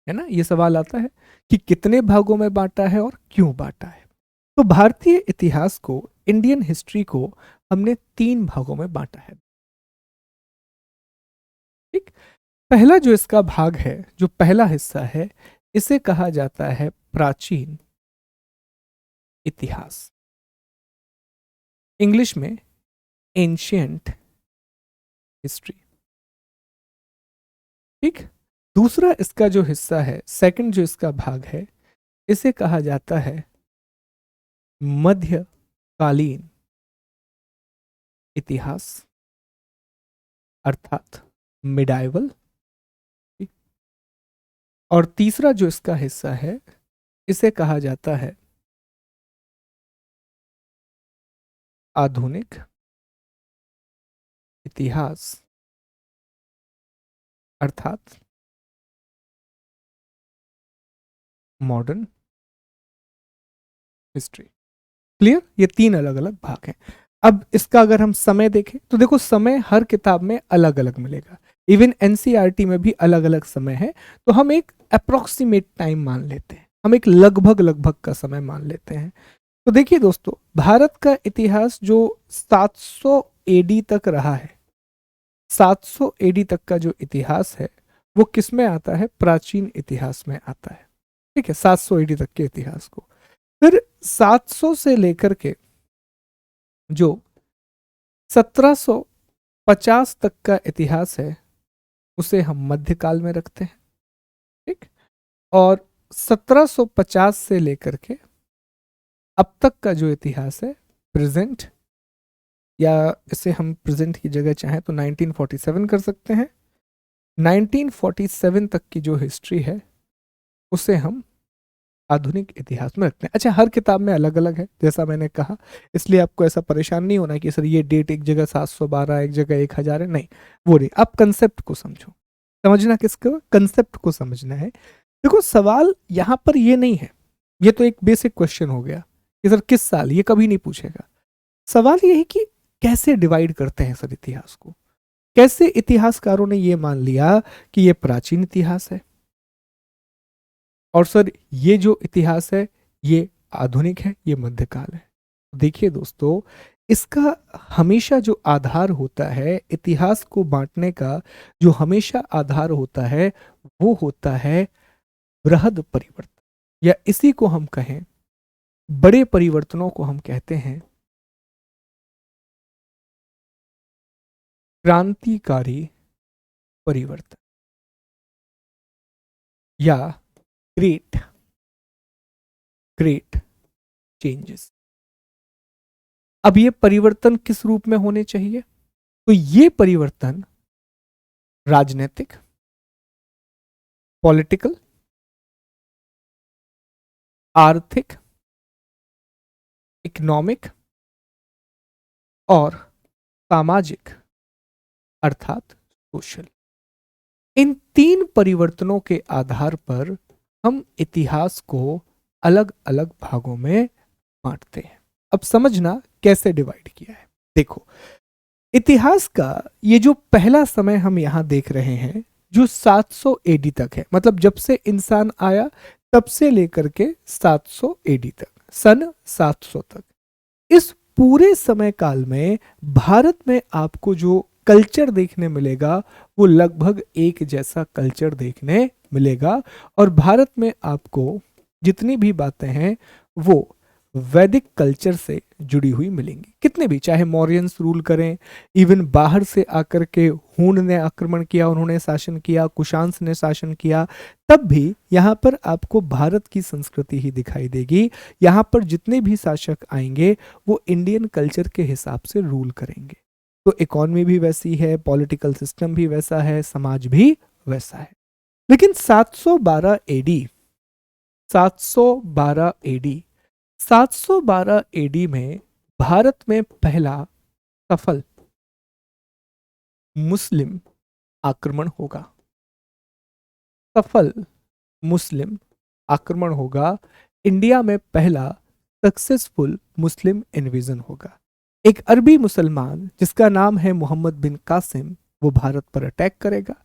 है ना, ये सवाल आता है कि कितने भागों में बांटा है और क्यों बांटा है। तो भारतीय इतिहास को, इंडियन हिस्ट्री को हमने 3 भागों में बांटा है। ठीक। पहला जो इसका भाग है, जो पहला हिस्सा है, इसे कहा जाता है प्राचीन इतिहास, इंग्लिश में एंशियंट हिस्ट्री। ठीक। दूसरा इसका जो हिस्सा है, सेकंड जो इसका भाग है, इसे कहा जाता है मध्यकालीन इतिहास, अर्थात मिडाइवल। और तीसरा जो इसका हिस्सा है, इसे कहा जाता है आधुनिक इतिहास, अर्थात मॉडर्न हिस्ट्री। क्लियर? ये 3 अलग अलग भाग हैं। अब इसका अगर हम समय देखें तो देखो, समय हर किताब में अलग अलग मिलेगा, इवन एनसीईआरटी में भी अलग अलग समय है। तो हम एक अप्रोक्सीमेट टाइम मान लेते हैं, हम एक लगभग लगभग का समय मान लेते हैं। तो देखिए दोस्तों, भारत का इतिहास जो 700 एडी तक रहा है, 700 एडी तक का जो इतिहास है, वो किस में आता है? प्राचीन इतिहास में आता है। ठीक है, 700 एडी तक के इतिहास को। फिर 700 से लेकर के जो 1750 तक का इतिहास है, उसे हम मध्यकाल में रखते हैं। ठीक। और 1750 से लेकर के अब तक का जो इतिहास है, प्रेजेंट, या इसे हम प्रेजेंट की जगह चाहें तो 1947 कर सकते हैं। 1947 तक की जो हिस्ट्री है, उसे हम आधुनिक इतिहास में रखते हैं। अच्छा, हर किताब में अलग अलग है, जैसा मैंने कहा, इसलिए आपको ऐसा परेशान नहीं होना कि सर ये डेट एक जगह 712, एक जगह 1000 है। नहीं, वो नहीं। आप कंसेप्ट को समझो। समझना किसको? कंसेप्ट को समझना है। देखो, सवाल यहां पर ये नहीं है, ये तो एक बेसिक क्वेश्चन हो गया कि सर किस साल, ये कभी नहीं पूछेगा। सवाल ये है कि कैसे डिवाइड करते हैं सर इतिहास को, कैसे इतिहासकारों ने ये मान लिया कि ये प्राचीन इतिहास है और सर ये जो इतिहास है ये आधुनिक है, ये मध्यकाल है। देखिए दोस्तों, इसका हमेशा जो आधार होता है, इतिहास को बांटने का जो हमेशा आधार होता है, वो होता है बृहद परिवर्तन, या इसी को हम कहें, बड़े परिवर्तनों को हम कहते हैं क्रांतिकारी परिवर्तन या ग्रेट ग्रेट चेंजेस। अब ये परिवर्तन किस रूप में होने चाहिए? तो ये परिवर्तन राजनीतिक, पॉलिटिकल, आर्थिक, इकोनॉमिक और सामाजिक, अर्थात सोशल, इन 3 परिवर्तनों के आधार पर हम इतिहास को अलग अलग भागों में बांटते हैं। अब समझना कैसे डिवाइड किया है। देखो, इतिहास का ये जो पहला समय हम यहां देख रहे हैं, जो 700 एडी तक है, मतलब जब से इंसान आया तब से लेकर के 700 एडी तक, सन 700 तक, इस पूरे समय काल में भारत में आपको जो कल्चर देखने मिलेगा, वो लगभग एक जैसा कल्चर देखने मिलेगा। और भारत में आपको जितनी भी बातें हैं, वो वैदिक कल्चर से जुड़ी हुई मिलेंगी। कितने भी, चाहे मौर्यंस रूल करें, इवन बाहर से आकर के हूण ने आक्रमण किया, उन्होंने शासन किया, कुशांस ने शासन किया, तब भी यहाँ पर आपको भारत की संस्कृति ही दिखाई देगी। यहाँ पर जितने भी शासक आएंगे, वो इंडियन कल्चर के हिसाब से रूल करेंगे। तो इकॉनमी भी वैसी है, पॉलिटिकल सिस्टम भी वैसा है, समाज भी वैसा है। लेकिन 712 एडी, 712 एडी, 712 एडी में भारत में पहला सफल मुस्लिम आक्रमण होगा। सफल मुस्लिम आक्रमण होगा। इंडिया में पहला सक्सेसफुल मुस्लिम इन्वेजन होगा। एक अरबी मुसलमान जिसका नाम है मोहम्मद बिन कासिम, वो भारत पर अटैक करेगा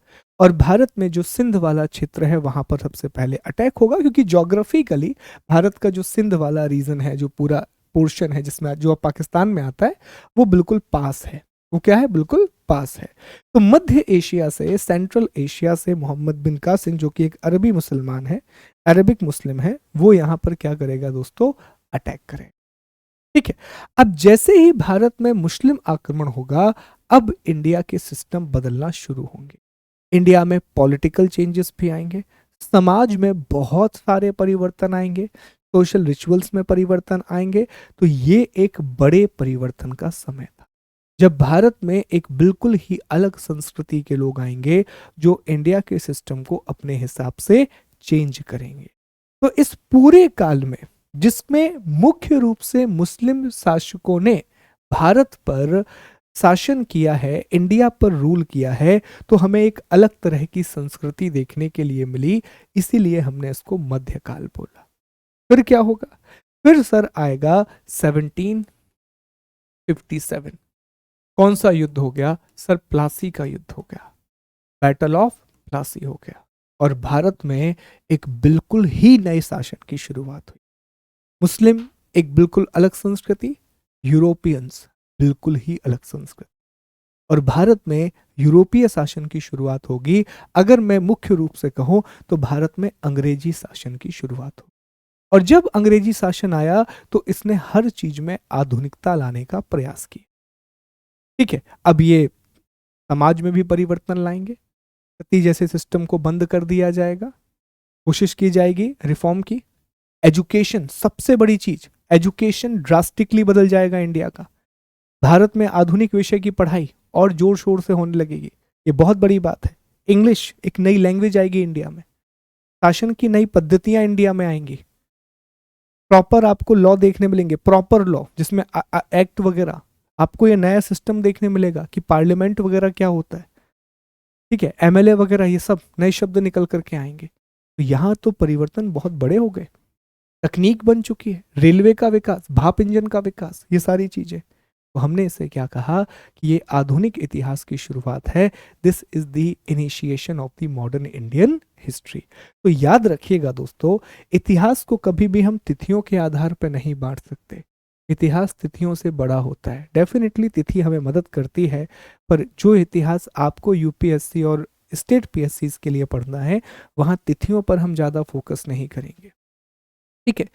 और भारत में जो सिंध वाला क्षेत्र है वहां पर सबसे पहले अटैक होगा, क्योंकि ज्योग्राफिकली भारत का जो सिंध वाला रीजन है, जो पूरा पोर्शन है जिसमें जो अब पाकिस्तान में आता है, वो बिल्कुल पास है। वो क्या है? बिल्कुल पास है। तो मध्य एशिया से, सेंट्रल एशिया से मोहम्मद बिन कासिम, जो कि एक अरबी मुसलमान है, अरबिक मुस्लिम है, वो यहाँ पर क्या करेगा दोस्तों? अटैक करेगा। ठीक है। अब जैसे ही भारत में मुस्लिम आक्रमण होगा, अब इंडिया के सिस्टम बदलना शुरू होंगे। इंडिया में पॉलिटिकल चेंजेस भी आएंगे, समाज में बहुत सारे परिवर्तन आएंगे, सोशल रिचुअल्स में परिवर्तन आएंगे। तो ये एक बड़े परिवर्तन का समय था, जब भारत में एक बिल्कुल ही अलग संस्कृति के लोग आएंगे जो इंडिया के सिस्टम को अपने हिसाब से चेंज करेंगे। तो इस पूरे काल में, जिसमें मुख्य रूप से मुस्लिम शासकों ने भारत पर शासन किया है, इंडिया पर रूल किया है, तो हमें एक अलग तरह की संस्कृति देखने के लिए मिली। इसीलिए हमने इसको मध्यकाल बोला। फिर क्या होगा? फिर सर आएगा 1757। कौन सा युद्ध हो गया सर? प्लासी का युद्ध हो गया, बैटल ऑफ प्लासी हो गया। और भारत में एक बिल्कुल ही नए शासन की शुरुआत हुई। मुस्लिम एक बिल्कुल अलग संस्कृति, यूरोपियंस बिल्कुल ही अलग संस्कृति, और भारत में यूरोपीय शासन की शुरुआत होगी। अगर मैं मुख्य रूप से कहूं तो भारत में अंग्रेजी शासन की शुरुआत होगी। और जब अंग्रेजी शासन आया तो इसने हर चीज में आधुनिकता लाने का प्रयास किया। ठीक है। अब ये समाज में भी परिवर्तन लाएंगे, सती जैसे सिस्टम को बंद कर दिया जाएगा, कोशिश की जाएगी रिफॉर्म की। एजुकेशन सबसे बड़ी चीज, एजुकेशन ड्रास्टिकली बदल जाएगा इंडिया का। भारत में आधुनिक विषय की पढ़ाई और जोर शोर से होने लगेगी, ये बहुत बड़ी बात है। इंग्लिश एक नई लैंग्वेज आएगी इंडिया में, शासन की नई पद्धतियां इंडिया में आएंगी, प्रॉपर आपको लॉ देखने मिलेंगे, प्रॉपर लॉ जिसमें एक्ट वगैरह, आपको ये नया सिस्टम देखने मिलेगा कि पार्लियामेंट वगैरह क्या होता है। ठीक है, एमएलए वगैरह, ये सब नए शब्द निकल करके आएंगे। तो यहाँ तो परिवर्तन बहुत बड़े हो गए। तकनीक बन चुकी है, रेलवे का विकास, भाप इंजन का विकास, ये सारी चीजें। तो हमने इसे क्या कहा कि ये आधुनिक इतिहास की शुरुआत है। This is the initiation of the modern Indian history. तो याद रखिएगा दोस्तों, इतिहास को कभी भी हम तिथियों के आधार पर नहीं बांट सकते। इतिहास तिथियों से बड़ा होता है। डेफिनेटली तिथि हमें मदद करती है, पर जो इतिहास आपको यूपीएससी और स्टेट पीएससी के लिए पढ़ना है, वहाँ तिथियों पर हम ज़्यादा फोकस नहीं करेंगे। ठीक है।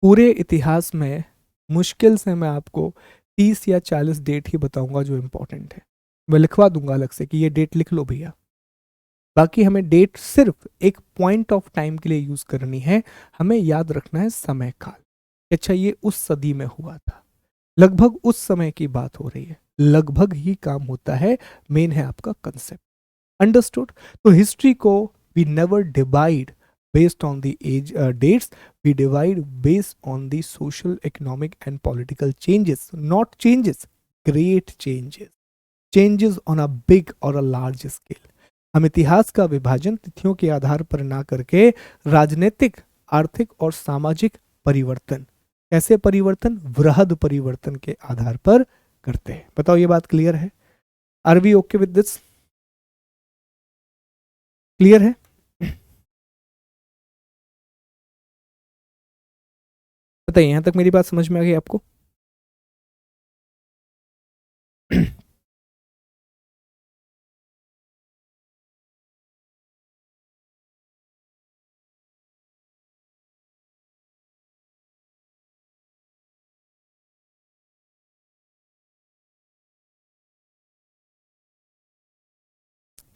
पूरे इतिहास में मुश्किल से मैं आपको 30 या 40 डेट ही बताऊंगा जो इंपॉर्टेंट है। मैं लिखवा दूंगा अलग से कि ये डेट लिख लो भैया। बाकी हमें डेट सिर्फ एक पॉइंट ऑफ टाइम के लिए यूज करनी है। हमें याद रखना है समय काल। अच्छा, ये उस सदी में हुआ था, लगभग उस समय की बात हो रही है, लगभग ही काम होता है। मेन है आपका कंसेप्ट। अंडरस्टूड? तो हिस्ट्री को we never divide based on the age dates, we divide based on the social, economic and political changes, not changes, great changes, changes on a big or a large scale. हम इतिहास का विभाजन तिथियों के आधार पर ना करके राजनीतिक, आर्थिक और सामाजिक परिवर्तन, कैसे परिवर्तन, वृहद परिवर्तन के आधार पर करते हैं। बताओ ये बात क्लियर है? Are we okay with this? Clear है? बताइए, यहां तक मेरी बात समझ में आ गई आपको?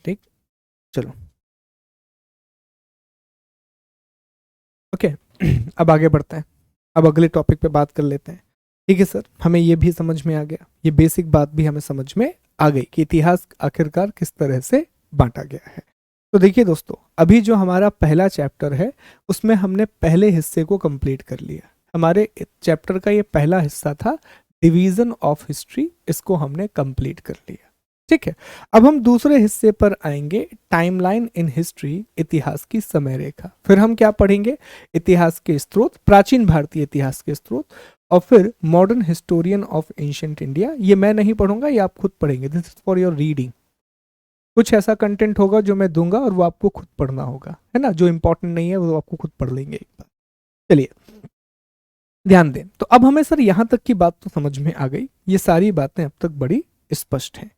ठीक, चलो ओके। अब आगे बढ़ते हैं, अब अगले टॉपिक पे बात कर लेते हैं। ठीक है सर, हमें ये भी समझ में आ गया, ये बेसिक बात भी हमें समझ में आ गई कि इतिहास आखिरकार किस तरह से बांटा गया है। तो देखिए दोस्तों, अभी जो हमारा पहला चैप्टर है उसमें हमने पहले हिस्से को कंप्लीट कर लिया। हमारे चैप्टर का ये पहला हिस्सा था डिवीजन ऑफ हिस्ट्री, इसको हमने कंप्लीट कर लिया। ठीक है। अब हम दूसरे हिस्से पर आएंगे, टाइमलाइन इन हिस्ट्री, इतिहास की समय रेखा। फिर हम क्या पढ़ेंगे? इतिहास के स्रोत, प्राचीन भारतीय इतिहास के स्रोत, और फिर modern historian of ancient India. ये मैं नहीं पढ़ूंगा, ये आप खुद पढ़ेंगे, this is for your reading. कुछ ऐसा कंटेंट होगा जो मैं दूंगा और वो आपको खुद पढ़ना होगा, है ना, जो इंपॉर्टेंट नहीं है वो आपको खुद पढ़ लेंगे एक बार। चलिए ध्यान दें। तो अब हमें सर यहां तक की बात तो समझ में आ गई, ये सारी बातें अब तक बड़ी स्पष्ट हैं।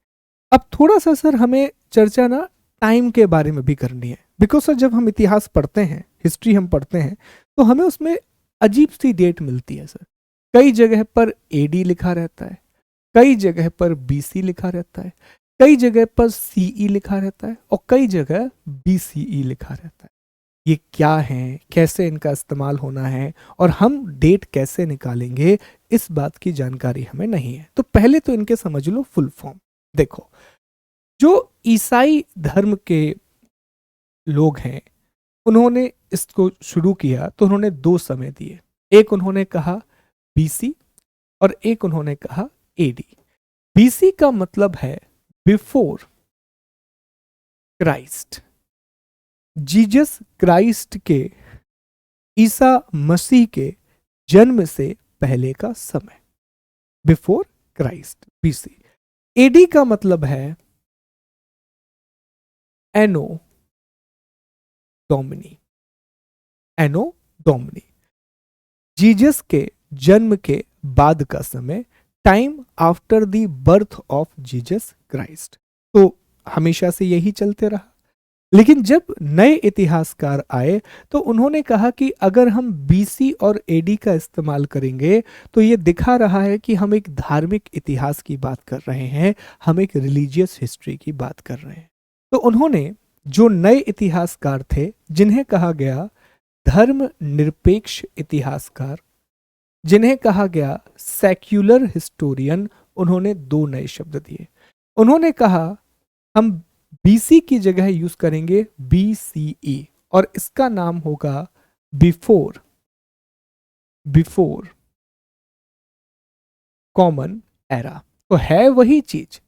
अब थोड़ा सा सर हमें चर्चा ना टाइम के बारे में भी करनी है, बिकॉज सर जब हम इतिहास पढ़ते हैं, हिस्ट्री हम पढ़ते हैं, तो हमें उसमें अजीब सी डेट मिलती है सर। कई जगह पर एडी लिखा रहता है, कई जगह पर बीसी लिखा रहता है, कई जगह पर सीई लिखा रहता है और कई जगह बीसीई लिखा रहता है। ये क्या है, कैसे इनका इस्तेमाल होना है और हम डेट कैसे निकालेंगे, इस बात की जानकारी हमें नहीं है। तो पहले तो इनके समझ लो फुल फॉर्म। देखो, जो ईसाई धर्म के लोग हैं, उन्होंने इसको शुरू किया तो उन्होंने दो समय दिए। एक उन्होंने कहा बीसी और एक उन्होंने कहा एडी। बीसी का मतलब है बिफोर क्राइस्ट, जीसस क्राइस्ट के, ईसा मसीह के जन्म से पहले का समय, बिफोर क्राइस्ट, बीसी। एडी का मतलब है एनो डोमिनी, एनो डोमिनी, जीसस के जन्म के बाद का समय, time after the birth of Jesus Christ. तो हमेशा से यही चलते रहा। लेकिन जब नए इतिहासकार आए तो उन्होंने कहा कि अगर हम बीसी और एडी का इस्तेमाल करेंगे तो ये दिखा रहा है कि हम एक धार्मिक इतिहास की बात कर रहे हैं, हम एक रिलीजियस हिस्ट्री की बात कर रहे हैं। तो उन्होंने, जो नए इतिहासकार थे जिन्हें कहा गया धर्म निरपेक्ष इतिहासकार, जिन्हें कहा गया सेक्युलर हिस्टोरियन, उन्होंने दो नए शब्द दिए। उन्होंने कहा हम बीसी की जगह यूज करेंगे बीसीई और इसका नाम होगा बिफोर, बिफोर कॉमन एरा। तो है वही चीज,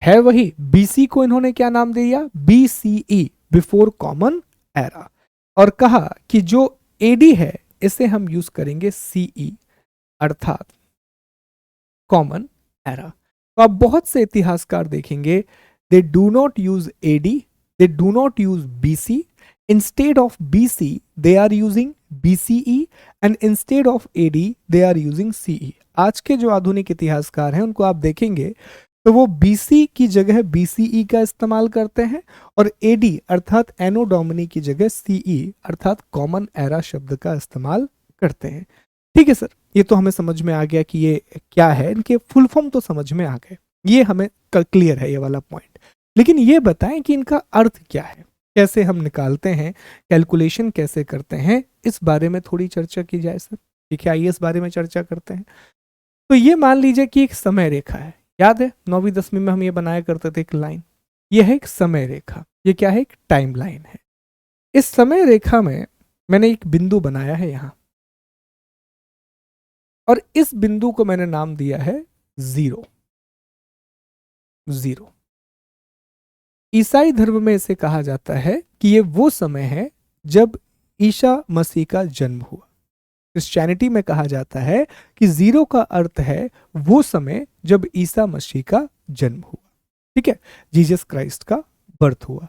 है वही। बीसी को इन्होंने क्या नाम दिया, बीसीई, बिफोर कॉमन एरा, और कहा कि जो एडी है इसे हम यूज करेंगे सीई अर्थात कॉमन एरा। तो आप बहुत से इतिहासकार देखेंगे, they do not use AD, they do not use BC, instead of BC they are using BCE and instead of AD they are using CE। आज के जो आधुनिक इतिहासकार हैं उनको आप देखेंगे तो वो BC की जगह BCE का इस्तेमाल करते हैं और AD अर्थात एनो डोमिनी की जगह CE अर्थात कॉमन एरा शब्द का इस्तेमाल करते हैं। ठीक है सर, ये तो हमें समझ में आ गया कि ये क्या है, इनके फुल फॉर्म तो समझ में आ गए, ये हमें क्लियर है ये वाला पॉइंट। लेकिन ये बताएं कि इनका अर्थ क्या है, कैसे हम निकालते हैं, कैलकुलेशन कैसे करते हैं, इस बारे में थोड़ी चर्चा की जाए सर। ठीक है, आइए इस बारे में चर्चा करते हैं। तो ये मान लीजिए कि एक समय रेखा है, याद है 9वीं 10वीं में हम ये बनाया करते थे एक लाइन, ये है एक समय रेखा, ये क्या है, एक टाइम लाइन है। इस समय रेखा में मैंने एक बिंदु बनाया है यहां, और इस बिंदु को मैंने नाम दिया है जीरो, जीरो। ईसाई धर्म में इसे कहा जाता है कि ये वो समय है जब ईसा मसीह का जन्म हुआ। क्रिश्चियनिटी में कहा जाता है कि जीरो का अर्थ है वो समय जब ईसा मसीह का जन्म हुआ। ठीक है, जीसस क्राइस्ट का बर्थ हुआ।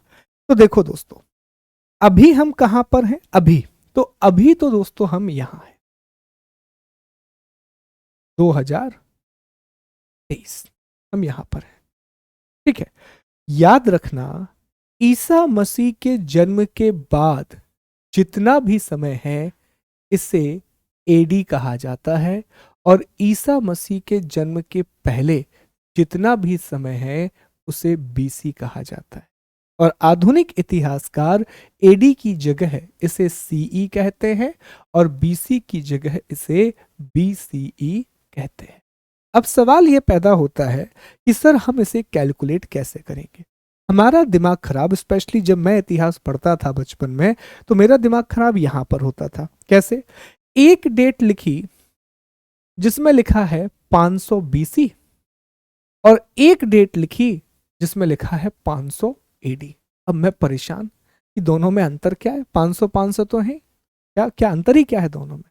तो देखो दोस्तों, अभी हम कहां पर हैं, अभी तो दोस्तों हम यहां हैं 2023, हम यहां पर हैं। ठीक है, याद रखना ईसा मसीह के जन्म के बाद जितना भी समय है इसे एडी कहा जाता है, और ईसा मसीह के जन्म के पहले जितना भी समय है उसे बीसी कहा जाता है। और आधुनिक इतिहासकार एडी की जगह इसे सीई कहते हैं और बीसी की जगह इसे बीसीई कहते हैं। अब सवाल यह पैदा होता है कि सर हम इसे कैलकुलेट कैसे करेंगे। हमारा दिमाग खराब, स्पेशली जब मैं इतिहास पढ़ता था बचपन में, तो मेरा दिमाग खराब यहां पर होता था। कैसे, एक डेट लिखी जिसमें लिखा है 500 बीसी और एक डेट लिखी जिसमें लिखा है 500 एडी। अब मैं परेशान कि दोनों में अंतर क्या है, 500 500 तो है, क्या क्या अंतर ही क्या है दोनों में।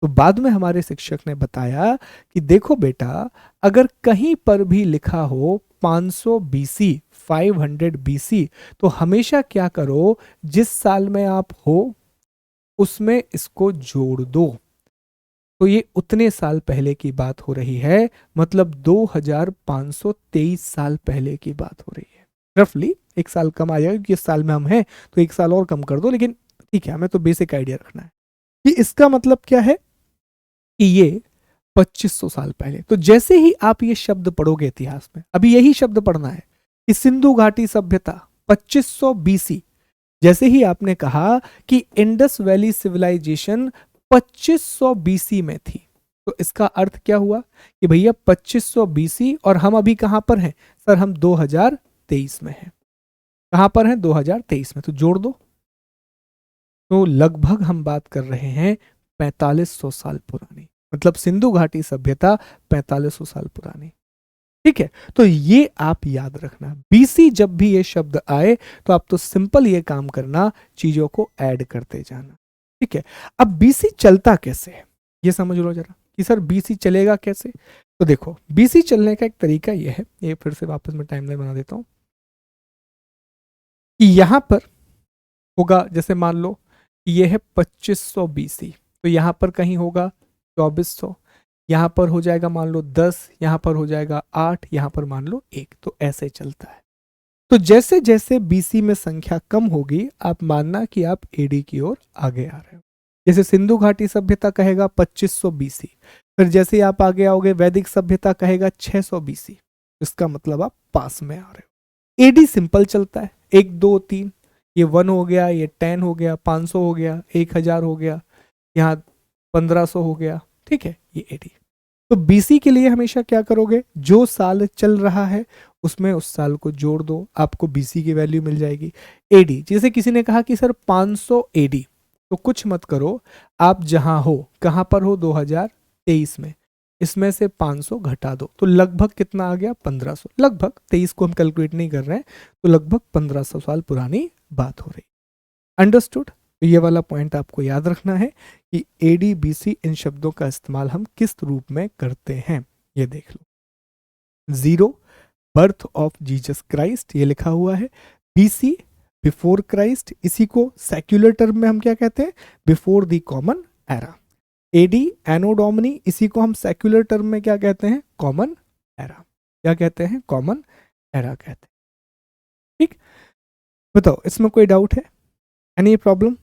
तो बाद में हमारे शिक्षक ने बताया कि देखो बेटा, अगर कहीं पर भी लिखा हो 500 बीसी 500 बीसी। तो हमेशा क्या करो, जिस साल में आप हो उसमें इसको जोड़ दो। तो ये उतने साल पहले की बात हो रही है, मतलब 2523 साल पहले की बात हो रही है। रफली एक साल कम आ जाएगा क्योंकि इस साल में हम हैं, तो एक साल और कम कर दो, लेकिन ठीक है, हमें तो बेसिक आइडिया रखना है कि इसका मतलब क्या है कि ये 2500 साल पहले। तो जैसे ही आप ये शब्द पढ़ोगे इतिहास में, अभी यही शब्द पढ़ना है कि सिंधु घाटी सभ्यता 2500 बीसी, जैसे ही आपने कहा कि इंडस वैली सिविलाइजेशन 2500 बीसी में थी, तो इसका अर्थ क्या हुआ कि भैया 2500 बीसी, और हम अभी कहां पर हैं सर, हम 2023 में हैं। कहां पर हैं, 2023 में, तो जोड़ दो। तो लगभग हम बात कर रहे हैं 4500 साल पुरानी, मतलब सिंधु घाटी सभ्यता 4500 साल पुरानी। ठीक है, तो ये आप याद रखना, बीसी जब भी ये शब्द आए तो आप तो सिंपल ये काम करना, चीजों को ऐड करते जाना। ठीक है, अब बीसी चलता कैसे है ये समझ लो जरा, कि सर बीसी चलेगा कैसे। तो देखो, बीसी चलने का एक तरीका ये है, ये फिर से वापस मैं टाइमलाइन बना देता हूं, कि यहां पर होगा, जैसे मान लो कि ये है 2500 बीसी, तो यहां पर कहीं होगा 2400, यहां पर हो जाएगा मान लो 10, यहां पर हो जाएगा 8, यहां पर मान लो 1, तो ऐसे चलता है। तो जैसे जैसे बीसी में संख्या कम होगी, आप मानना कि आप एडी की ओर आगे आ रहे हो। जैसे सिंधु घाटी सभ्यता कहेगा 2500 बीसी, फिर जैसे आप आगे आओगे वैदिक सभ्यता कहेगा 600 बीसी, इसका मतलब आप पास में आ रहे हो। एडी सिंपल चलता है, 1 2 3, ये 1 हो गया, ये 10 हो गया, 500 हो गया, 1000 हो गया, यहाँ 1500 हो गया। ठीक है, ये एडी। तो बीसी के लिए हमेशा क्या करोगे, जो साल चल रहा है उसमें उस साल को जोड़ दो, आपको बीसी की वैल्यू मिल जाएगी। एडी, जैसे किसी ने कहा कि सर 500 एडी, तो कुछ मत करो, आप जहां हो, कहां पर हो, 2023 में, इसमें से 500 घटा दो, तो लगभग कितना आ गया, 1500। लगभग 23 को हम कैलकुलेट नहीं कर रहे हैं, तो लगभग 1500 साल पुरानी बात हो रही। अंडरस्टूड। तो ये वाला पॉइंट आपको याद रखना है कि एडी बीसी इन शब्दों का इस्तेमाल हम किस रूप में करते हैं, ये देख लो। Zero, birth of Jesus Christ, ये लिखा हुआ है। बीसी, बिफोर क्राइस्ट, इसी को सेक्युलर टर्म में हम क्या कहते हैं, before the common era. AD, anno domini, इसी को हम सेक्युलर टर्म में क्या कहते हैं, कॉमन एरा। क्या कहते हैं, कॉमन एरा कहते हैं। ठीक, बताओ इसमें कोई डाउट है, एनी प्रॉब्लम?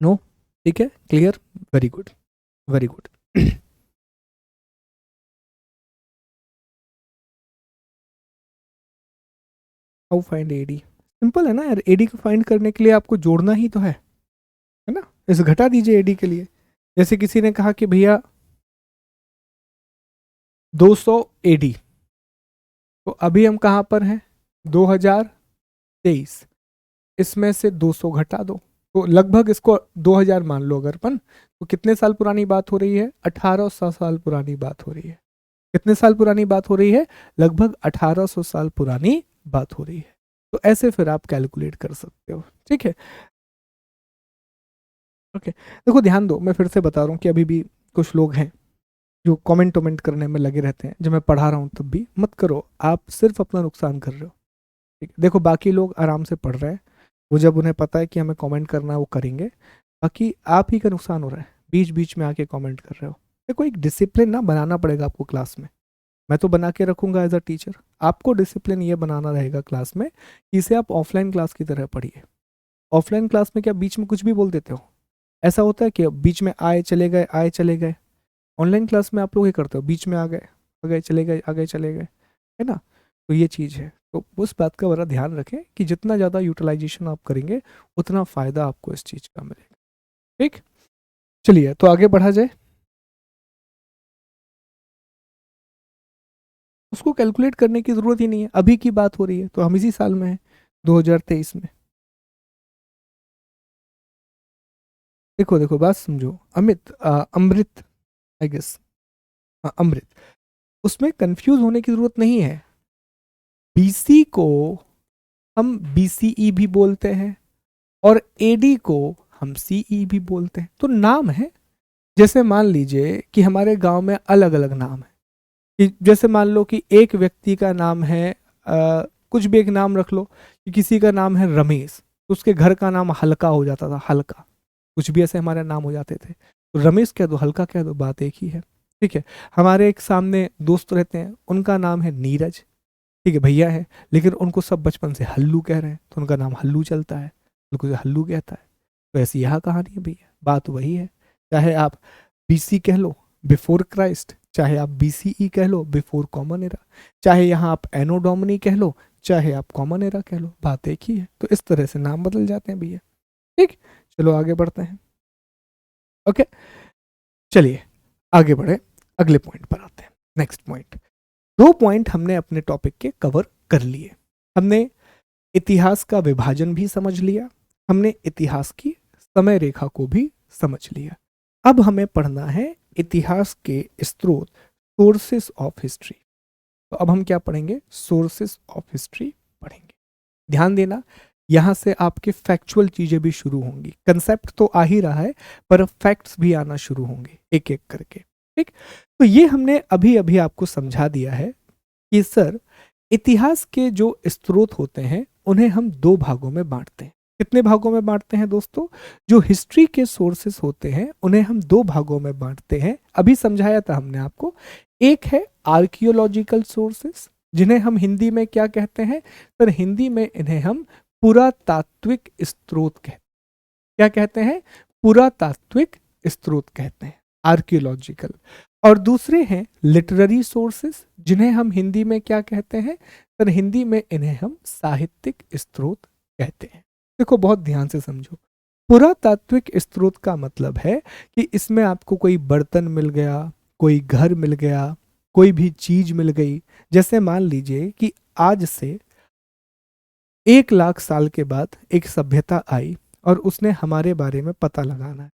नो, ठीक है, clear, very good, very good. How find AD, simple है ना यार, एडी को फाइंड करने के लिए आपको जोड़ना ही तो है ना, इसे घटा दीजिए एडी के लिए। जैसे किसी ने कहा कि भैया 200 एडी, तो अभी हम कहाँ पर हैं, 2023, इसमें से 200 घटा दो, तो लगभग इसको 2000 मान लो अगर अपन, तो कितने साल पुरानी बात हो रही है, 1800 साल पुरानी बात हो रही है। कितने साल पुरानी बात हो रही है, लगभग 1800 साल पुरानी बात हो रही है। तो ऐसे फिर आप कैलकुलेट कर सकते हो। ठीक है, ओके। देखो ध्यान दो, मैं फिर से बता रहा हूँ कि अभी भी कुछ लोग हैं जो कमेंट वमेंट करने में लगे रहते हैं, जब मैं पढ़ा रहा हूँ तब भी मत करो, आप सिर्फ अपना नुकसान कर रहे हो। ठीक है, देखो बाकी लोग आराम से पढ़ रहे हैं, वो जब उन्हें पता है कि हमें कमेंट करना है वो करेंगे, बाकी आप ही का नुकसान हो रहा है, बीच बीच में आके कमेंट कर रहे हो। देखो एक डिसिप्लिन ना बनाना पड़ेगा आपको क्लास में, मैं तो बना के रखूंगा एज अ टीचर, आपको डिसिप्लिन ये बनाना रहेगा क्लास में कि इसे आप ऑफलाइन क्लास की तरह पढ़िए। ऑफलाइन क्लास में क्या बीच में कुछ भी बोल देते हो, ऐसा होता है कि बीच में आए चले गए, आए चले गए। ऑनलाइन क्लास में आप लोग ये करते हो, बीच में आ गए चले गए, आ गए चले गए, है ना। तो ये चीज़ है, तो उस बात का बड़ा ध्यान रखें कि जितना ज़्यादा यूटिलाइजेशन आप करेंगे उतना फ़ायदा आपको इस चीज़ का मिलेगा। ठीक, चलिए तो आगे बढ़ा जाए। उसको कैलकुलेट करने की जरूरत ही नहीं है, अभी की बात हो रही है तो हम इसी साल में हैं, 2023 में। देखो देखो बात समझो, अमृत, आई गेस, अमृत, उसमें कंफ्यूज होने की जरूरत नहीं है। बीसी को हम बीसीई भी बोलते हैं और एडी को हम सीई भी बोलते हैं, तो नाम है। जैसे मान लीजिए कि हमारे गांव में अलग अलग नाम है, कि जैसे मान लो कि एक व्यक्ति का नाम है कुछ भी एक नाम रख लो, कि किसी का नाम है रमेश, तो उसके घर का नाम हल्का हो जाता था, हल्का, कुछ भी ऐसे हमारे नाम हो जाते थे, तो रमेश कह दो, हल्का कह दो, बात एक ही है। ठीक है। हमारे एक सामने दोस्त रहते हैं, उनका नाम है नीरज, ठीक है, भैया है, लेकिन उनको सब बचपन से हल्लू कह रहे हैं, तो उनका नाम हल्लू चलता है, उनको हल्लू कहता है। तो ऐसी यह कहानी है भैया, बात वही है। चाहे आप बीसी कह लो, बिफोर क्राइस्ट, चाहे आप बीसीई कह लो, बिफोर कॉमन एरा, चाहे यहाँ आप एनो डोमिनी कह लो, चाहे आप कॉमन एरा कह लो, बात एक ही है। तो इस तरह से नाम बदल जाते हैं भैया। ठीक, चलो आगे बढ़ते हैं। ओके, चलिए आगे बढ़े, अगले पॉइंट पर आते हैं। नेक्स्ट पॉइंट, 2 पॉइंट हमने अपने टॉपिक के कवर कर लिए। हमने इतिहास का विभाजन भी समझ लिया, हमने इतिहास की समय रेखा को भी समझ लिया। अब हमें पढ़ना है इतिहास के स्रोत, सोर्सेस ऑफ हिस्ट्री। तो अब हम क्या पढ़ेंगे, सोर्सेस ऑफ हिस्ट्री पढ़ेंगे। ध्यान देना, यहां से आपके फैक्चुअल चीजें भी शुरू होंगी, कंसेप्ट तो आ ही रहा है पर फैक्ट्स भी आना शुरू होंगे एक एक करके। ठीक, तो ये हमने अभी अभी आपको समझा दिया है कि सर इतिहास के जो स्रोत होते हैं उन्हें हम 2 भागों में बांटते हैं। कितने भागों में बांटते हैं दोस्तों, जो हिस्ट्री के सोर्सेस होते हैं उन्हें हम 2 भागों में बांटते हैं। अभी समझाया था हमने आपको, एक है आर्कियोलॉजिकल सोर्सेस, जिन्हें हम हिंदी में क्या कहते हैं, पर हिंदी में इन्हें हम पुरातात्विक स्रोत कहते हैं। क्या कहते हैं, पुरातात्विक स्रोत कहते हैं, आर्कियोलॉजिकल। और दूसरे हैं लिटरेरी सोर्सेस, जिन्हें हम हिंदी में क्या कहते हैं, पर हिंदी में इन्हें हम साहित्यिक स्रोत कहते हैं। देखो बहुत ध्यान से समझो, पुरातात्विक स्रोत का मतलब है कि इसमें आपको कोई बर्तन मिल गया, कोई घर मिल गया, कोई भी चीज मिल गई। जैसे मान लीजिए कि आज से 1 लाख साल के बाद एक सभ्यता आई और उसने हमारे बारे में पता लगाना है,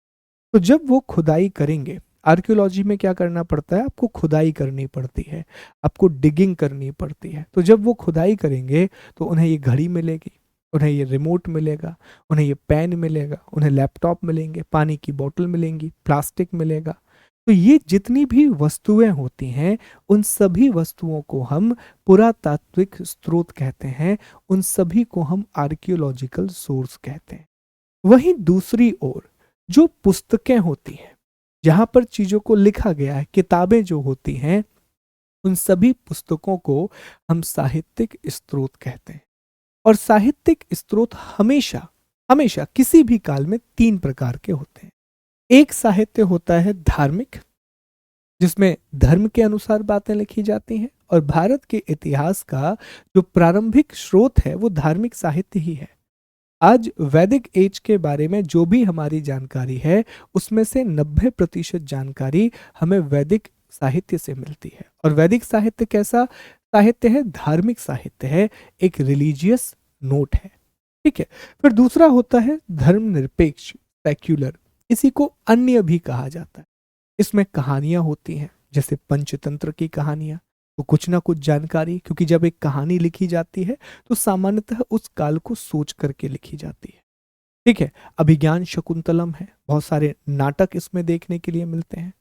तो जब वो खुदाई करेंगे, आर्कियोलॉजी में क्या करना पड़ता है, आपको खुदाई करनी पड़ती है, आपको डिगिंग करनी पड़ती है। तो जब वो खुदाई करेंगे तो उन्हें ये घड़ी मिलेगी, उन्हें ये रिमोट मिलेगा, उन्हें ये पेन मिलेगा, उन्हें लैपटॉप मिलेंगे, पानी की बोतल मिलेंगी, प्लास्टिक मिलेगा। तो ये जितनी भी वस्तुएं होती हैं उन सभी वस्तुओं को हम पुरातात्विक स्रोत कहते हैं, उन सभी को हम आर्कियोलॉजिकल सोर्स कहते हैं। वहीं दूसरी ओर जो पुस्तकें होती हैं, जहां पर चीजों को लिखा गया है, किताबें जो होती हैं, उन सभी पुस्तकों को हम साहित्यिक स्रोत कहते हैं। और साहित्यिक स्रोत हमेशा हमेशा किसी भी काल में 3 प्रकार के होते हैं। एक साहित्य होता है धार्मिक, जिसमें धर्म के अनुसार बातें लिखी जाती हैं, और भारत के इतिहास का जो प्रारंभिक स्रोत है वो धार्मिक साहित्य ही है। आज वैदिक एज के बारे में जो भी हमारी जानकारी है उसमें से 90% जानकारी हमें वैदिक साहित्य से मिलती है। और वैदिक साहित्य कैसा साहित्य है, धार्मिक साहित्य है, एक रिलीजियस नोट है। ठीक है। फिर दूसरा होता है धर्मनिरपेक्ष, सेक्युलर, इसी को अन्य भी कहा जाता है। इसमें कहानियां होती हैं, जैसे पंचतंत्र की कहानियां, तो कुछ ना कुछ जानकारी, क्योंकि जब एक कहानी लिखी जाती है तो सामान्यतः उस काल को सोच करके लिखी जाती है। ठीक है। अभिज्ञान शकुंतलम है, बहुत सारे नाटक इसमें देखने के लिए मिलते हैं।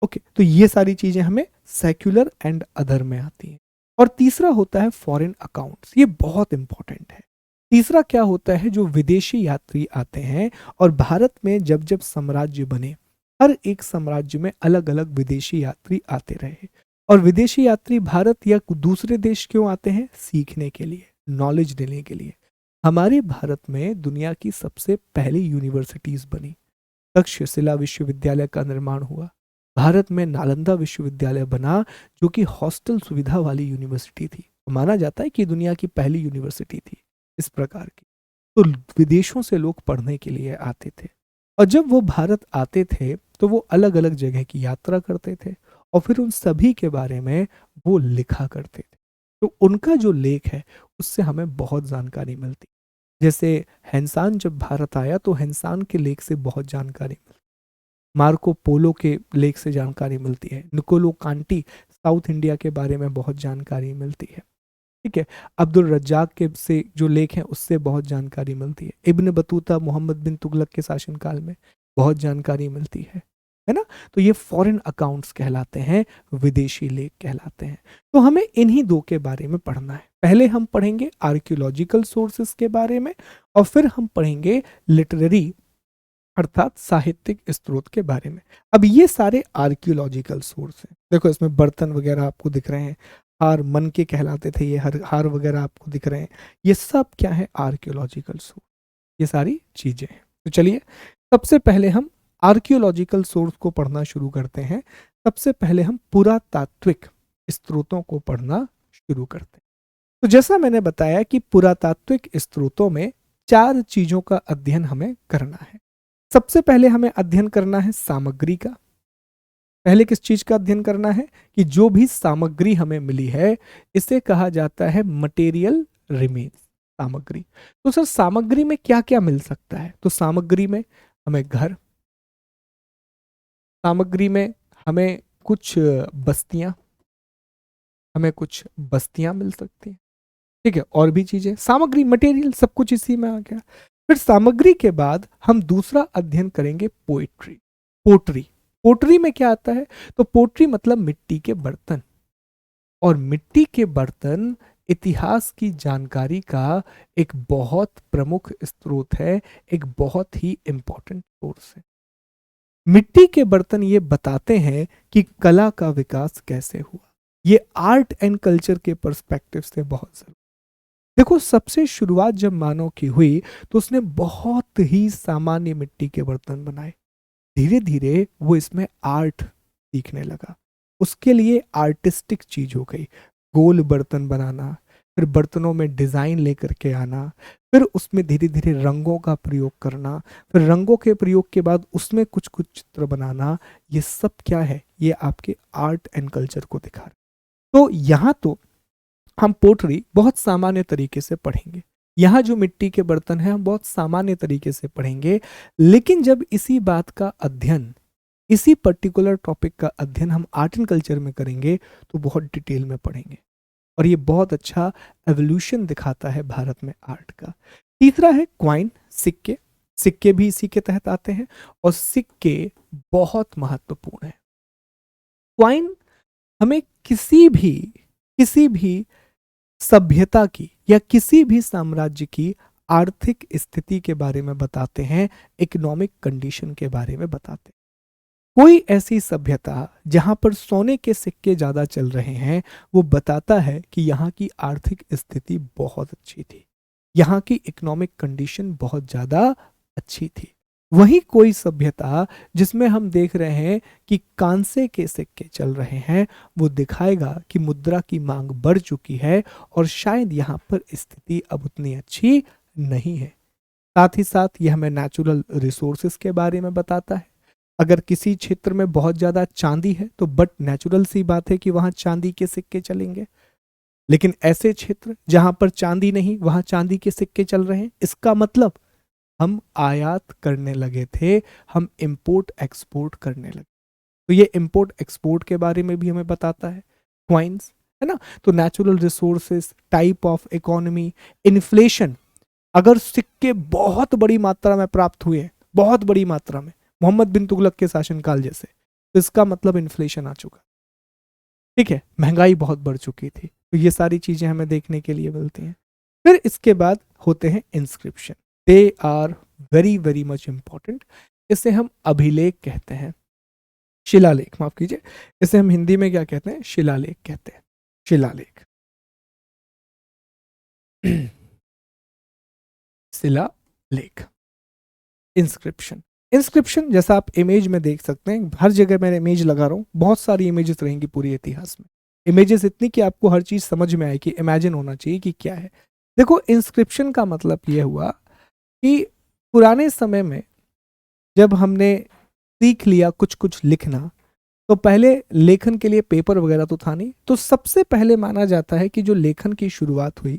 ओके, तो ये सारी चीजें हमें सेक्युलर एंड अदर में आती हैं। और तीसरा होता है फॉरेन अकाउंट्स, ये बहुत इंपॉर्टेंट है। तीसरा क्या होता है, जो विदेशी यात्री आते हैं और भारत में जब जब साम्राज्य बने, हर एक साम्राज्य में अलग अलग विदेशी यात्री आते रहे। और विदेशी यात्री भारत या दूसरे देश क्यों आते हैं, सीखने के लिए, नॉलेज देने के लिए। हमारे भारत में दुनिया की सबसे पहली यूनिवर्सिटीज बनी, तक्षशिला विश्वविद्यालय का निर्माण हुआ। भारत में नालंदा विश्वविद्यालय बना, जो कि हॉस्टल सुविधा वाली यूनिवर्सिटी थी, माना जाता है कि दुनिया की पहली यूनिवर्सिटी थी इस प्रकार की। तो विदेशों से लोग पढ़ने के लिए आते थे। और जब वो भारत आते थे तो वो अलग अलग जगह की यात्रा करते थे और फिर उन सभी के बारे में वो लिखा करते थे। तो उनका जो लेख है उससे हमें बहुत जानकारी मिलती। जैसे हेनसान जब भारत आया तो हेनसान के लेख से बहुत जानकारी मिलती, मार्को पोलो के लेख से जानकारी मिलती है, निकोलो कांटी साउथ इंडिया के बारे में बहुत जानकारी मिलती है। ठीक है, अब्दुल रज्जाक के से जो लेख हैं उससे बहुत जानकारी मिलती है। इब्न बतूता मोहम्मद बिन तुगलक के शासनकाल में बहुत जानकारी मिलती है ना। तो ये फॉरेन अकाउंट्स कहलाते हैं, विदेशी लेख कहलाते हैं। तो हमें इन्हीं दो के बारे में पढ़ना है। पहले हम पढ़ेंगे आर्कियोलॉजिकल सोर्सेस के बारे में और फिर हम पढ़ेंगे लिटरेरी अर्थात साहित्यिक स्रोत के बारे में। अब ये सारे आर्कियोलॉजिकल सोर्स हैं। देखो इसमें बर्तन वगैरह आपको दिख रहे हैं, हार मन के कहलाते थे ये, हार वगैरह आपको दिख रहे हैं, ये सब क्या है, आर्कियोलॉजिकल सोर्स, ये सारी चीजें हैं। तो चलिए सबसे पहले हम आर्कियोलॉजिकल सोर्स को पढ़ना शुरू करते हैं। सबसे पहले हम पुरातात्विक स्रोतों को पढ़ना शुरू करते हैं। तो जैसा मैंने बताया कि पुरातात्विक स्रोतों में 4 चीजों का अध्ययन हमें करना है। सबसे पहले हमें अध्ययन करना है सामग्री का। पहले किस चीज का अध्ययन करना है कि जो भी सामग्री हमें मिली है इसे कहा जाता है मटेरियल रिमेन्स, सामग्री। तो सर सामग्री में क्या क्या मिल सकता है? तो सामग्री में हमें घर, सामग्री में हमें कुछ बस्तियां, हमें कुछ बस्तियां मिल सकती हैं। ठीक है, और भी चीजें, सामग्री मटेरियल सब कुछ इसी में आ गया। फिर सामग्री के बाद हम दूसरा अध्ययन करेंगे पोएट्री, पोट्री। पोट्री में क्या आता है? तो पोट्री मतलब मिट्टी के बर्तन, और मिट्टी के बर्तन इतिहास की जानकारी का एक बहुत प्रमुख स्रोत है, एक बहुत ही इंपॉर्टेंट सोर्स है। मिट्टी के बर्तन ये बताते हैं कि कला का विकास कैसे हुआ। ये आर्ट एंड कल्चर के पर्सपेक्टिव से बहुत जरूरी। देखो सबसे शुरुआत जब मानव की हुई तो उसने बहुत ही सामान्य मिट्टी के बर्तन बनाए। धीरे धीरे वो इसमें आर्ट सीखने लगा, उसके लिए आर्टिस्टिक चीज हो गई, गोल बर्तन बनाना, फिर बर्तनों में डिजाइन लेकर के आना, फिर उसमें धीरे धीरे रंगों का प्रयोग करना, फिर रंगों के प्रयोग के बाद उसमें कुछ कुछ चित्र बनाना। ये सब क्या है? ये आपके आर्ट एंड कल्चर को दिखा रहा है। तो यहाँ तो हम पोट्री बहुत सामान्य तरीके से पढ़ेंगे, यहाँ जो मिट्टी के बर्तन हैं हम बहुत सामान्य तरीके से पढ़ेंगे। लेकिन जब इसी बात का अध्ययन, इसी पर्टिकुलर टॉपिक का अध्ययन हम आर्ट एंड कल्चर में करेंगे तो बहुत डिटेल में पढ़ेंगे, और ये बहुत अच्छा एवोल्यूशन दिखाता है भारत में आर्ट का। तीसरा है क्वाइन, सिक्के। सिक्के भी इसी के तहत आते हैं और सिक्के बहुत महत्वपूर्ण है। क्वाइन हमें किसी भी सभ्यता की या किसी भी साम्राज्य की आर्थिक स्थिति के बारे में बताते हैं, इकोनॉमिक कंडीशन के बारे में बताते हैं। कोई ऐसी सभ्यता जहां पर सोने के सिक्के ज्यादा चल रहे हैं वो बताता है कि यहाँ की आर्थिक स्थिति बहुत अच्छी थी, यहाँ की इकोनॉमिक कंडीशन बहुत ज्यादा अच्छी थी। वहीं कोई सभ्यता जिसमें हम देख रहे हैं कि कांसे के सिक्के चल रहे हैं, वो दिखाएगा कि मुद्रा की मांग बढ़ चुकी है और शायद यहाँ पर स्थिति अब उतनी अच्छी नहीं है। साथ ही साथ यह हमें नेचुरल रिसोर्सेस के बारे में बताता है। अगर किसी क्षेत्र में बहुत ज्यादा चांदी है तो बट नेचुरल सी बात है कि वहां चांदी के सिक्के चलेंगे, लेकिन ऐसे क्षेत्र जहां पर चांदी नहीं वहां चांदी के सिक्के चल रहे हैं, इसका मतलब हम आयात करने लगे थे, हम इंपोर्ट एक्सपोर्ट करने लगे। तो ये इंपोर्ट एक्सपोर्ट के बारे में भी हमें बताता है क्वाइंस, है ना। तो natural resources, type of economy, inflation. अगर सिक्के बहुत बड़ी मात्रा में प्राप्त हुए, बहुत बड़ी मात्रा में, मोहम्मद बिन तुगलक के शासनकाल जैसे, तो इसका मतलब इन्फ्लेशन आ चुका। ठीक है, महंगाई बहुत बढ़ चुकी थी। तो ये सारी चीजें हमें देखने के लिए मिलती हैं। फिर इसके बाद होते हैं inscription. They are very very much important. इसे हम अभिलेख कहते हैं, शिलालेख, माफ कीजिए, इसे हम हिंदी में क्या कहते हैं? शिलालेख कहते हैं, शिलालेख। शिलालेख, इंस्क्रिप्शन। इंस्क्रिप्शन जैसा आप इमेज में देख सकते हैं, हर जगह मैं इमेज लगा रहा हूँ, बहुत सारी इमेजेस रहेंगी पूरी इतिहास में। इमेजेस इतनी कि आपको हर चीज समझ में आए कि इमेजिन होना चाहिए कि क्या है। देखो इंस्क्रिप्शन का मतलब यह हुआ कि पुराने समय में जब हमने सीख लिया कुछ कुछ लिखना, तो पहले लेखन के लिए पेपर वगैरह तो था नहीं, तो सबसे पहले माना जाता है कि जो लेखन की शुरुआत हुई,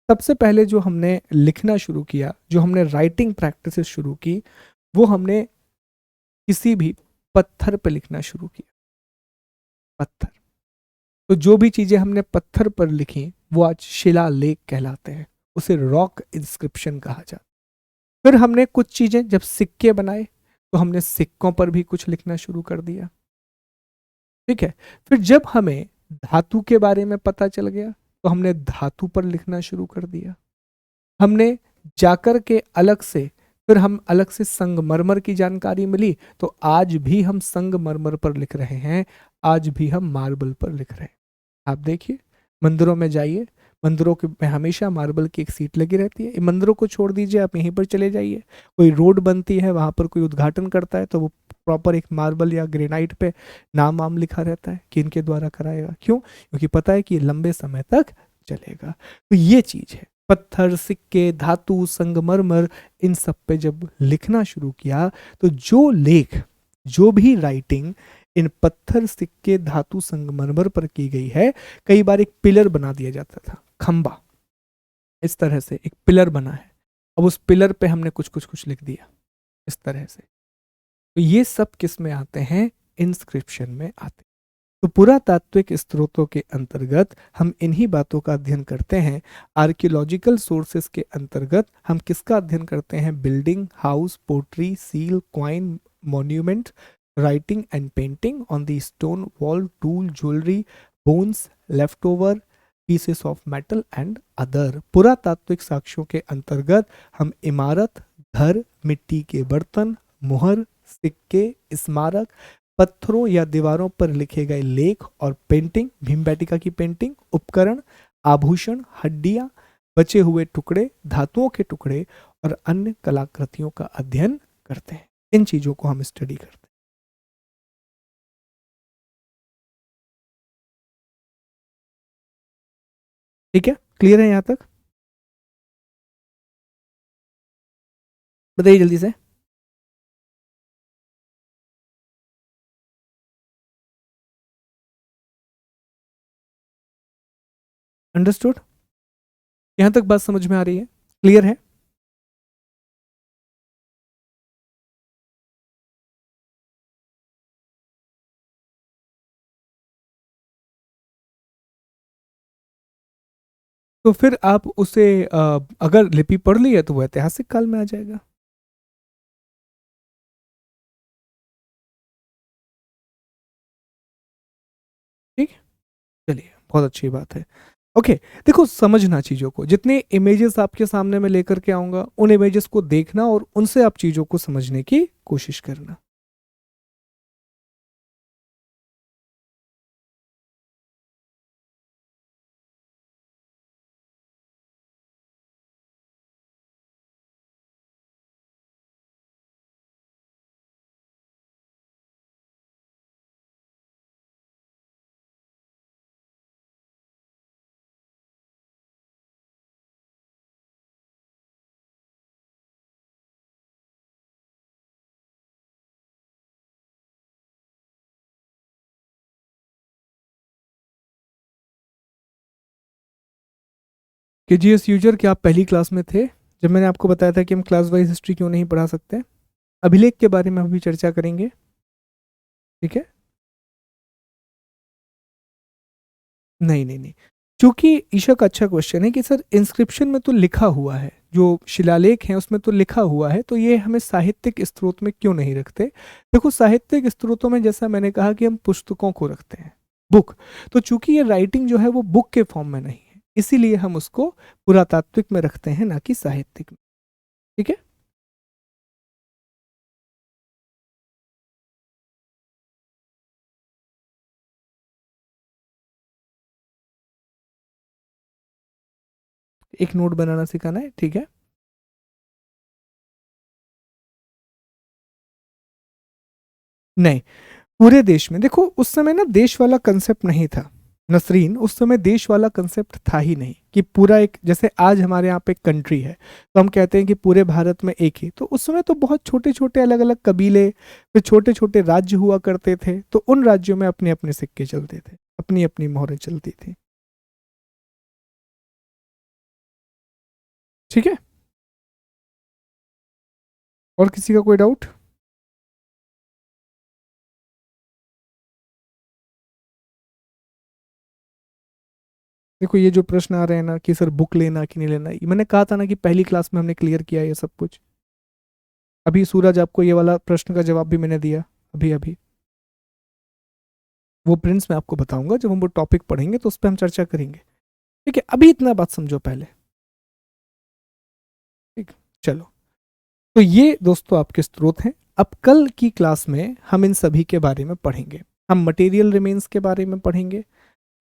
सबसे पहले जो हमने लिखना शुरू किया, जो हमने राइटिंग प्रैक्टिसेस शुरू की, वो हमने किसी भी पत्थर पे लिखना शुरू किया। पत्थर। तो जो भी चीजें हमने पत्थर पर लिखी वो आज शिलालेख कहलाते हैं, उसे रॉक इंस्क्रिप्शन कहा जाता है। फिर हमने कुछ चीजें जब सिक्के बनाए, तो हमने सिक्कों पर भी कुछ लिखना शुरू कर दिया। ठीक है। फिर जब हमें धातु के बारे में पता चल गया, तो हमने धातु पर लिखना शुरू कर दिया। हमने जाकर के अलग से, फिर हम अलग से संगमरमर की जानकारी मिली, तो आज भी हम संगमरमर पर लिख रहे हैं, आज भी हम मार्बल पर लिख रहे हैं। आप देखिए, मंदिरों में जाइए, मंदिरों के में हमेशा मार्बल की एक सीट लगी रहती है। मंदिरों को छोड़ दीजिए, आप यहीं पर चले जाइए, कोई रोड बनती है, वहां पर कोई उद्घाटन करता है, तो वो प्रॉपर एक मार्बल या ग्रेनाइट पे नाम वाम लिखा रहता है कि इनके द्वारा कराएगा। क्यों? क्योंकि पता है कि ये लंबे समय तक चलेगा। तो ये चीज है, पत्थर, सिक्के, धातु, संगमरमर, इन सब पे जब लिखना शुरू किया, तो जो लेख, जो भी राइटिंग इन पत्थर, सिक्के, धातु, संगमरमर पर की गई है, कई बार एक पिलर बना दिया जाता था, खंबा, इस तरह से एक पिलर बना है, अब उस पिलर पे हमने कुछ कुछ कुछ लिख दिया इस तरह से। तो ये सब किस में आते हैं? इंस्क्रिप्शन में आते हैं। तो पुरातात्विक स्रोतों के अंतर्गत हम इन्हीं बातों का अध्ययन करते हैं। आर्कियोलॉजिकल सोर्सेस के अंतर्गत हम किसका अध्ययन करते हैं? Building, house, pottery, seal, coin, monument, writing and painting on the stone wall, tool, jewellery, bones, left over pieces of metal and other. पुरातात्विक साक्ष्यों के अंतर्गत हम इमारत, घर, मिट्टी के बर्तन, मुहर, सिक्के, स्मारक, पत्थरों या दीवारों पर लिखे गए लेख और पेंटिंग, भीमबेटिका की पेंटिंग, उपकरण, आभूषण, हड्डियां, बचे हुए टुकड़े, धातुओं के टुकड़े और अन्य कलाकृतियों का अध्ययन करते हैं। इन चीजों को हम स्टडी करते हैं। ठीक है, क्लियर है यहां तक? बताइए जल्दी से। अंडरस्टूड? यहां तक बात समझ में आ रही है? क्लियर है? तो फिर आप उसे अगर लिपि पढ़ ली है तो वो ऐतिहासिक काल में आ जाएगा। ठीक है, चलिए, बहुत अच्छी बात है। ओके, देखो, समझना चीज़ों को, जितने इमेजेस आपके सामने मैं लेकर के आऊंगा, उन इमेजेस को देखना और उनसे आप चीज़ों को समझने की कोशिश करना। केजीएस यूजर, क्या आप पहली क्लास में थे जब मैंने आपको बताया था कि हम क्लास वाइज हिस्ट्री क्यों नहीं पढ़ा सकते? अभिलेख के बारे में अभी चर्चा करेंगे। ठीक है। नहीं नहीं नहीं, क्योंकि ईशा का अच्छा क्वेश्चन है कि सर इंस्क्रिप्शन में तो लिखा हुआ है, जो शिलालेख हैं उसमें तो लिखा हुआ है, तो ये हमें साहित्यिक स्रोत में क्यों नहीं रखते? देखो, साहित्यिक स्रोतों में जैसा मैंने कहा कि हम पुस्तकों को रखते हैं, बुक। तो चूंकि ये राइटिंग जो है वो बुक के फॉर्म में नहीं है, इसीलिए हम उसको पुरातात्विक में रखते हैं, ना कि साहित्यिक में। ठीक है। एक नोट बनाना सिखाना है, ठीक है। नहीं, पूरे देश में देखो, उस समय ना देश वाला कंसेप्ट नहीं था। नसरीन, उस समय देश वाला कंसेप्ट था ही नहीं कि पूरा एक, जैसे आज हमारे यहाँ पे कंट्री है तो हम कहते हैं कि पूरे भारत में एक ही, तो उस समय तो बहुत छोटे छोटे अलग अलग कबीले, फिर छोटे छोटे राज्य हुआ करते थे, तो उन राज्यों में अपने अपने सिक्के चलते थे, अपनी अपनी मोहरें चलती थी। ठीक है, और किसी का कोई डाउट? देखो ये जो प्रश्न आ रहे हैं ना कि सर बुक लेना कि नहीं लेना, ये मैंने कहा था ना कि पहली क्लास में हमने क्लियर किया ये सब कुछ। अभी सूरज आपको ये वाला प्रश्न का जवाब भी मैंने दिया अभी अभी। वो प्रिंस मैं आपको बताऊंगा जब हम वो टॉपिक पढ़ेंगे तो उस पर हम चर्चा करेंगे। ठीक है, अभी इतना बात समझो पहले। ठीक, चलो। तो ये दोस्तों आपके स्रोत हैं। अब कल की क्लास में हम इन सभी के बारे में पढ़ेंगे। हम मटेरियल रिमेन्स के बारे में पढ़ेंगे,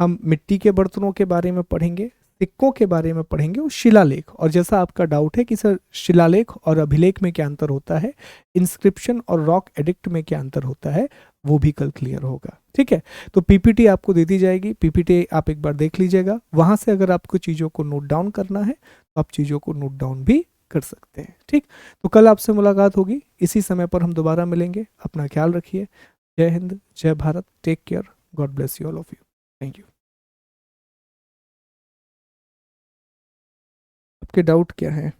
हम मिट्टी के बर्तनों के बारे में पढ़ेंगे, सिक्कों के बारे में पढ़ेंगे और शिलालेख। और जैसा आपका डाउट है कि सर शिलालेख और अभिलेख में क्या अंतर होता है, इंस्क्रिप्शन और रॉक एडिक्ट में क्या अंतर होता है, वो भी कल क्लियर होगा। ठीक है, तो पीपीटी आपको दे दी जाएगी, पीपीटी आप एक बार देख लीजिएगा, वहां से अगर आपको चीज़ों को नोट डाउन करना है तो आप चीज़ों को नोट डाउन भी कर सकते हैं। ठीक, तो कल आपसे मुलाकात होगी, इसी समय पर हम दोबारा मिलेंगे। अपना ख्याल रखिए। जय हिंद, जय Bharat, take care, God bless you all of you. Thank you. आपके डाउट क्या है?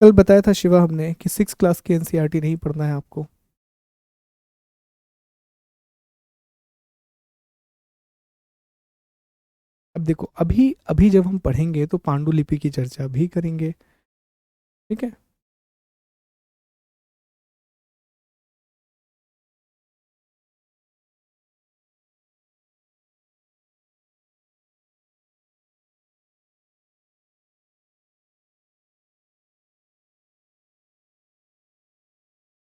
कल बताया था शिवा हमने कि 6 क्लास की एनसीईआरटी नहीं पढ़ना है आपको। अब देखो, अभी अभी जब हम पढ़ेंगे तो पांडुलिपि की चर्चा भी करेंगे। ठीक है।